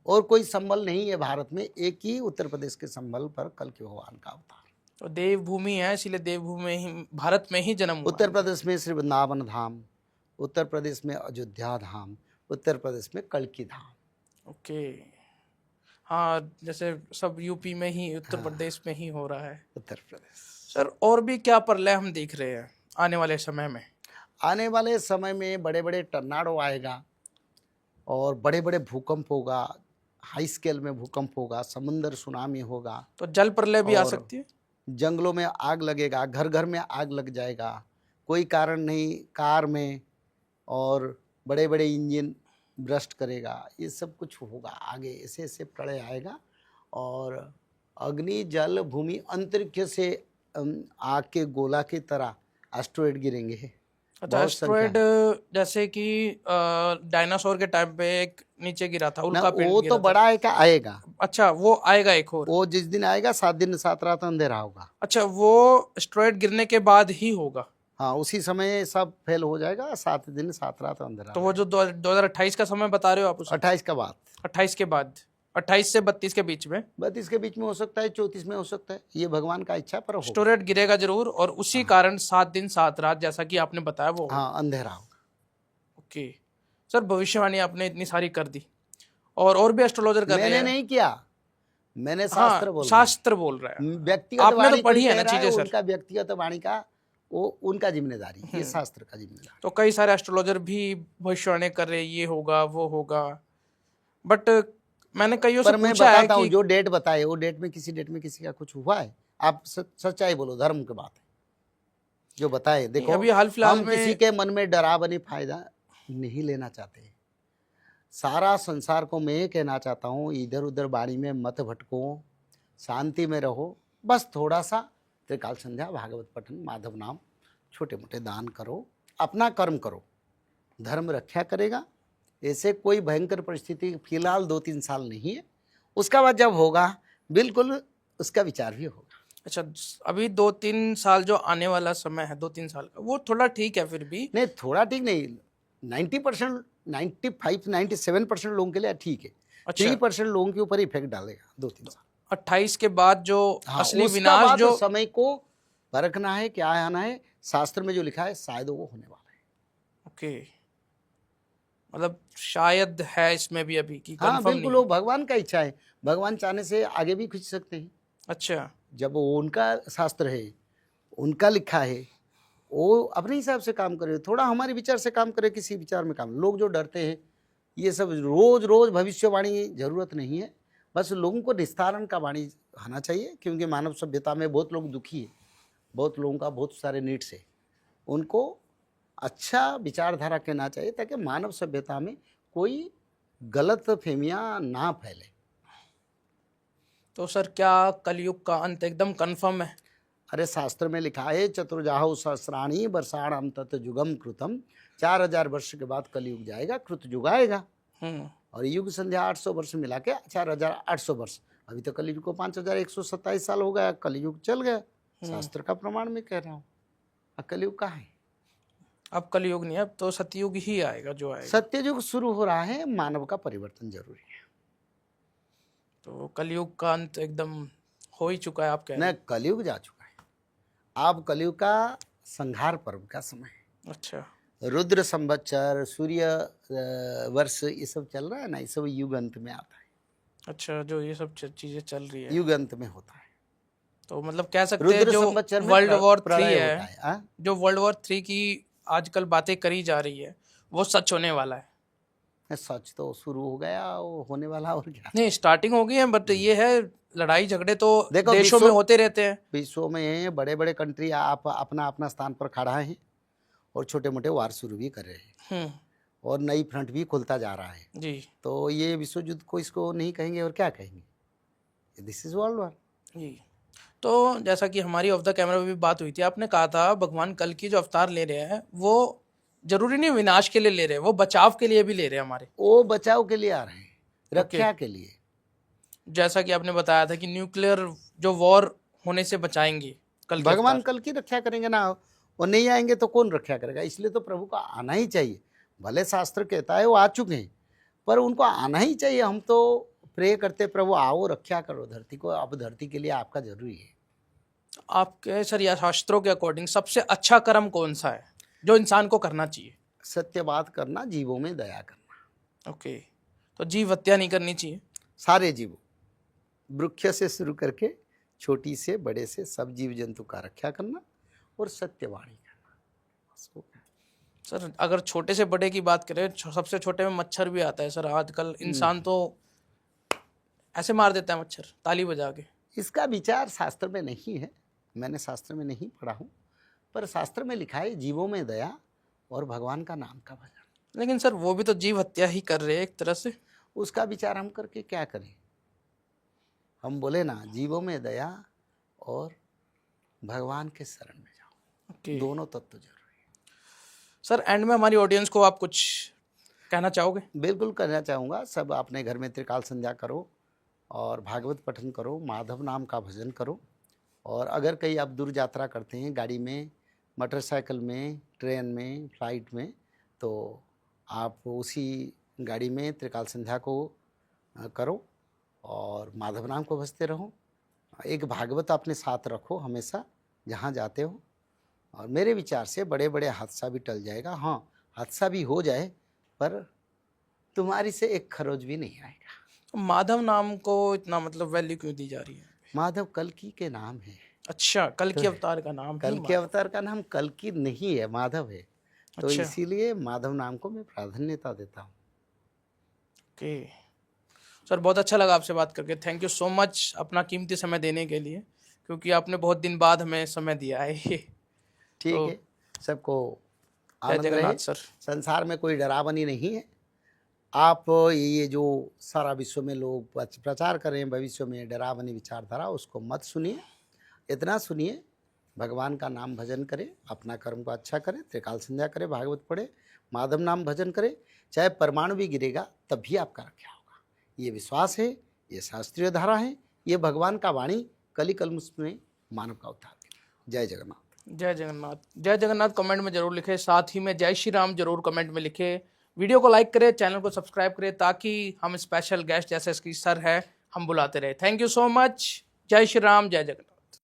और कोई संभल नहीं है भारत में, एक ही उत्तर प्रदेश के संभल पर कल के भगवान का अवतार। तो देवभूमि है, इसीलिए देवभूमि में ही, भारत में ही जन्म हुआ उत्तर है। प्रदेश में श्री वृंदावन धाम, उत्तर प्रदेश में अयोध्या धाम, उत्तर प्रदेश में कल्की धाम। ओके, हाँ, जैसे सब यूपी में ही, उत्तर हाँ। प्रदेश में ही हो रहा है। उत्तर प्रदेश। सर, और भी क्या प्रलय हम देख रहे हैं आने वाले समय में? आने वाले समय में बड़े बड़े टर्नाडो आएगा और बड़े बड़े भूकंप होगा, हाई स्केल में भूकंप होगा, समुद्र सुनामी होगा, तो जल प्रलय भी आ और सकती है। जंगलों में आग लगेगा, घर घर में आग लग जाएगा, कोई कारण नहीं, कार में, और बड़े बड़े इंजन ब्रस्ट करेगा, ये सब कुछ होगा आगे। ऐसे ऐसे प्रलय आएगा और अग्नि जल भूमि अंतरिक्ष से आग के गोला की तरह एस्टेरॉयड गिरेंगे। अच्छा, बहुत संख्या एस्टेरॉयड जैसे कि डायनासोर के टाइम पे एक नीचे गिरा था, ना, उल्का पिंड वो गिरा तो था। बड़ा एक आएगा। अच्छा, वो आएगा एक और। वो जिस दिन आएगा 7 दिन 7 रात अंधेरा होगा। अच्छा, वो एस्टेरॉयड गिरने के बाद ही होगा। हाँ, उसी समय सब फेल हो जाएगा, 7 दिन 7 रात अंधेरा। तो वो जो 2028 का समय बता रहे हो आप, 28 का बाद, 28 के बाद, 28 से 32 के बीच में 32 के बीच में हो सकता है, 34 में हो सकता है, ये भगवान का इच्छा पर होगा। एस्टेरॉयड गिरेगा जरूर, और उसी कारण 7 दिन 7 रात जैसा कि आपने बताया वो। हाँ, अंधेरा होगा। ओके सर, भविष्यवाणी आपने इतनी सारी कर दी, और भी एस्ट्रोलॉजर कर रहे मैंने हैं। नहीं किया, मैंने हाँ, शास्त्र बोल शास्त्र बोल रहा है। व्यक्तिगत आपने वाणी तो पढ़ी कोई है कह ना रहा चीजें सर। उनका व्यक्तिगत वाणी का वो उनका जिम्मेदारी, ये शास्त्र का जिम्मेदारी। तो कई सारे एस्ट्रोलॉजर भी भविष्यवाणी कर रहे हैं, ये होगा वो होगा, बट मैंने कईयों से पर मैं पूछा है बताता हूँ, कि जो डेट बताए वो डेट में किसी डेट में किसी का कुछ हुआ है? आप सच्चाई बोलो, धर्म की बात है जो बताए। देखो, अभी हाल फिलहाल हम में किसी के मन में डरावनी फायदा नहीं लेना चाहते। सारा संसार को मैं ये कहना चाहता हूँ, इधर उधर बाणी में मत भटको, शांति में रहो, बस थोड़ा सा त्रिकाल संध्या, भागवत पठन, माधव नाम, छोटे मोटे दान करो, अपना कर्म करो, धर्म रक्षा करेगा। ऐसे कोई भयंकर परिस्थिति फिलहाल 2-3 साल नहीं है, उसका बाद जब होगा बिल्कुल उसका विचार भी होगा। अच्छा, अभी 2-3 साल जो आने वाला समय है, 2-3 साल का, वो थोड़ा ठीक है फिर भी। नहीं, थोड़ा ठीक नहीं, 90%, 95-97% लोगों के लिए ठीक है। अच्छा, 3% लोगों के ऊपर इफेक्ट डालेगा 2-3 साल। 28 के बाद जो हाँ, असली उसका विनाश बाद जो समय को परखना है, क्या आना है, शास्त्र में जो लिखा है शायद वो होने वाला है। ओके, मतलब शायद है इसमें भी अभी की हाँ कंफर्म बिल्कुल, नहीं। वो भगवान का इच्छा है, भगवान चाहने से आगे भी खींच सकते हैं। अच्छा, जब वो उनका शास्त्र है, उनका लिखा है, वो अपने हिसाब से काम करे, थोड़ा हमारे विचार से काम करे, किसी विचार में काम। लोग जो डरते हैं, ये सब रोज रोज भविष्यवाणी जरूरत नहीं है, बस लोगों को निस्तारण का वाणी आना चाहिए, क्योंकि मानव सभ्यता में बहुत लोग दुखी है, बहुत लोगों का बहुत सारे नीड्स है, उनको अच्छा विचारधारा कहना चाहिए ताकि मानव सभ्यता में कोई गलत फहमियाँ ना फैले। तो सर, क्या कलयुग का अंत एकदम कंफर्म है? अरे शास्त्र में लिखा है, चतुर्जाहु सहस्राणी वर्षाणाम तत् युगम कृतम, 4000 वर्ष के बाद कलयुग जाएगा, कृत युग आएगा। और युग संध्या 800 वर्ष मिला के 4800 वर्ष। अभी तो कलयुग को 5127 साल हो गया, कलयुग चल गया, शास्त्र का प्रमाण में कह रहा हूँ। अब कलयुग कहाँ है? अब कलयुग नहीं, अब तो सतयुग ही आएगा जो आएगा। सत्ययुग शुरू हो रहा है, मानव का परिवर्तन जरूरी है। तो कलयुग का अंत एकदम हो ही चुका है, आप कह रहे न, कलयुग जा चुका है, अब कलयुग का संहार पर्व का समय है। अच्छा, रुद्र संवत्सर, सूर्य वर्ष, ये सब चल रहा है ना, ये सब युग अंत में आता है। अच्छा, जो ये सब चीजें चल रही है, युग अंत में होता है। तो मतलब कह सकते हैं रुद्र जो संवत्सर में वर्ल्ड वॉर 3 प्रलय है, होता है। हाँ? जो वर्ल्ड वॉर 3 की आजकल बातें करी जा रही है, वो सच होने वाला है? सच तो शुरू हो गया, वो होने वाला, और क्या। नहीं, स्टार्टिंग हो गई है, बट ये है, लड़ाई झगड़े तो देखो, देशों में होते रहते हैं। विश्व में बड़े बड़े कंट्री आप अपना अपना स्थान पर खड़ा है, और छोटे मोटे वार शुरू भी कर रहे हैं, और नई फ्रंट भी खुलता जा रहा है जी। तो ये विश्व युद्ध को इसको नहीं कहेंगे और क्या कहेंगे, दिस इज वर्ल्ड वॉर। जी, तो जैसा कि हमारी ऑफ द कैमरा में भी बात हुई थी, आपने कहा था भगवान कल की जो अवतार ले रहे हैं, वो जरूरी नहीं विनाश के लिए ले रहे हैं, वो बचाव के लिए भी ले रहे हैं हमारे। वो बचाव के लिए आ रहे हैं, रक्षा के लिए। जैसा कि आपने बताया था कि न्यूक्लियर जो वॉर होने से बचाएंगे कल के भगवान अवतार। कल की रक्षा करेंगे ना, और नहीं आएंगे तो कौन रक्षा करेगा? इसलिए तो प्रभु का आना ही चाहिए। भले शास्त्र कहता है वो आ चुके हैं, पर उनको आना ही चाहिए। हम तो प्रे करते प्रभु आओ रक्षा करो धरती को, अब धरती के लिए आपका जरूरी है। आपके सर या शास्त्रों के अकॉर्डिंग सबसे अच्छा कर्म कौन सा है जो इंसान को करना चाहिए? सत्य बात करना, जीवों में दया करना। ओके, तो जीव हत्या नहीं करनी चाहिए। सारे जीवों, वृक्ष से शुरू करके छोटी से बड़े से सब जीव जंतु का रक्षा करना और सत्यवाणी करना, बस हो गया। सर अगर छोटे से बड़े की बात करें, सबसे छोटे में मच्छर भी आता है सर। आजकल इंसान तो ऐसे मार देता है मच्छर ताली बजा के। इसका विचार शास्त्र में नहीं है, मैंने शास्त्र में नहीं पढ़ा हूँ, पर शास्त्र में लिखा है जीवों में दया और भगवान का नाम का भजन। लेकिन सर वो भी तो जीव हत्या ही कर रहे हैं एक तरह से। उसका विचार हम करके क्या करें? हम बोले ना, जीवों में दया और भगवान के शरण में जाओ, ओके दोनों तत्व जरूरी है। सर एंड में हमारी ऑडियंस को आप कुछ कहना चाहोगे? बिल्कुल कहना चाहूँगा, सब अपने घर में त्रिकाल संध्या करो और भागवत पठन करो, माधव नाम का भजन करो। और अगर कहीं आप दूर यात्रा करते हैं, गाड़ी में, मोटरसाइकिल में, ट्रेन में, फ्लाइट में, तो आप उसी गाड़ी में त्रिकाल संध्या को करो और माधव नाम को भजते रहो। एक भागवत अपने साथ रखो हमेशा जहाँ जाते हो, और मेरे विचार से बड़े बड़े हादसा भी टल जाएगा। हाँ, हादसा भी हो जाए पर तुम्हारी से एक खरोच भी नहीं आएगा। तो माधव नाम को इतना मतलब वैल्यू क्यों दी जा रही है? माधव कल्कि के नाम है। अच्छा, कल की अवतार का नाम कल के अवतार का नाम कल्कि नहीं है, माधव है। तो अच्छा। इसीलिए माधव नाम को मैं प्राधान्यता देता हूँ। ओके सर, बहुत अच्छा लगा आपसे बात करके। थैंक यू सो मच अपना कीमती समय देने के लिए, क्योंकि आपने बहुत दिन बाद हमें समय दिया है। ठीक तो है, सबको जय आनंद जगन्नाथ रहे। सर। संसार में कोई डरावनी नहीं है। आप ये जो सारा विश्व में लोग प्रचार कर रहे हैं भविष्य में डरावनी विचारधारा, उसको मत सुनिए। इतना सुनिए, भगवान का नाम भजन करें, अपना कर्म को अच्छा करें, त्रिकाल संध्या करें, भागवत पढ़े, माधव नाम भजन करें। चाहे परमाणु भी गिरेगा तब भी आपका रक्षा होगा, ये विश्वास है, ये शास्त्रीय धारा है, ये भगवान का वाणी कली कलमुष में मानव का उद्धार करें। जय जगन्नाथ। जय जगन्नाथ। जय जगन्नाथ कमेंट में जरूर लिखे, साथ ही में जय श्री राम जरूर कमेंट में लिखे। वीडियो को लाइक करें, चैनल को सब्सक्राइब करें, ताकि हम स्पेशल गेस्ट जैसे इसकी सर है हम बुलाते रहे। Thank you so much. जय श्री राम, जय जगन्नाथ।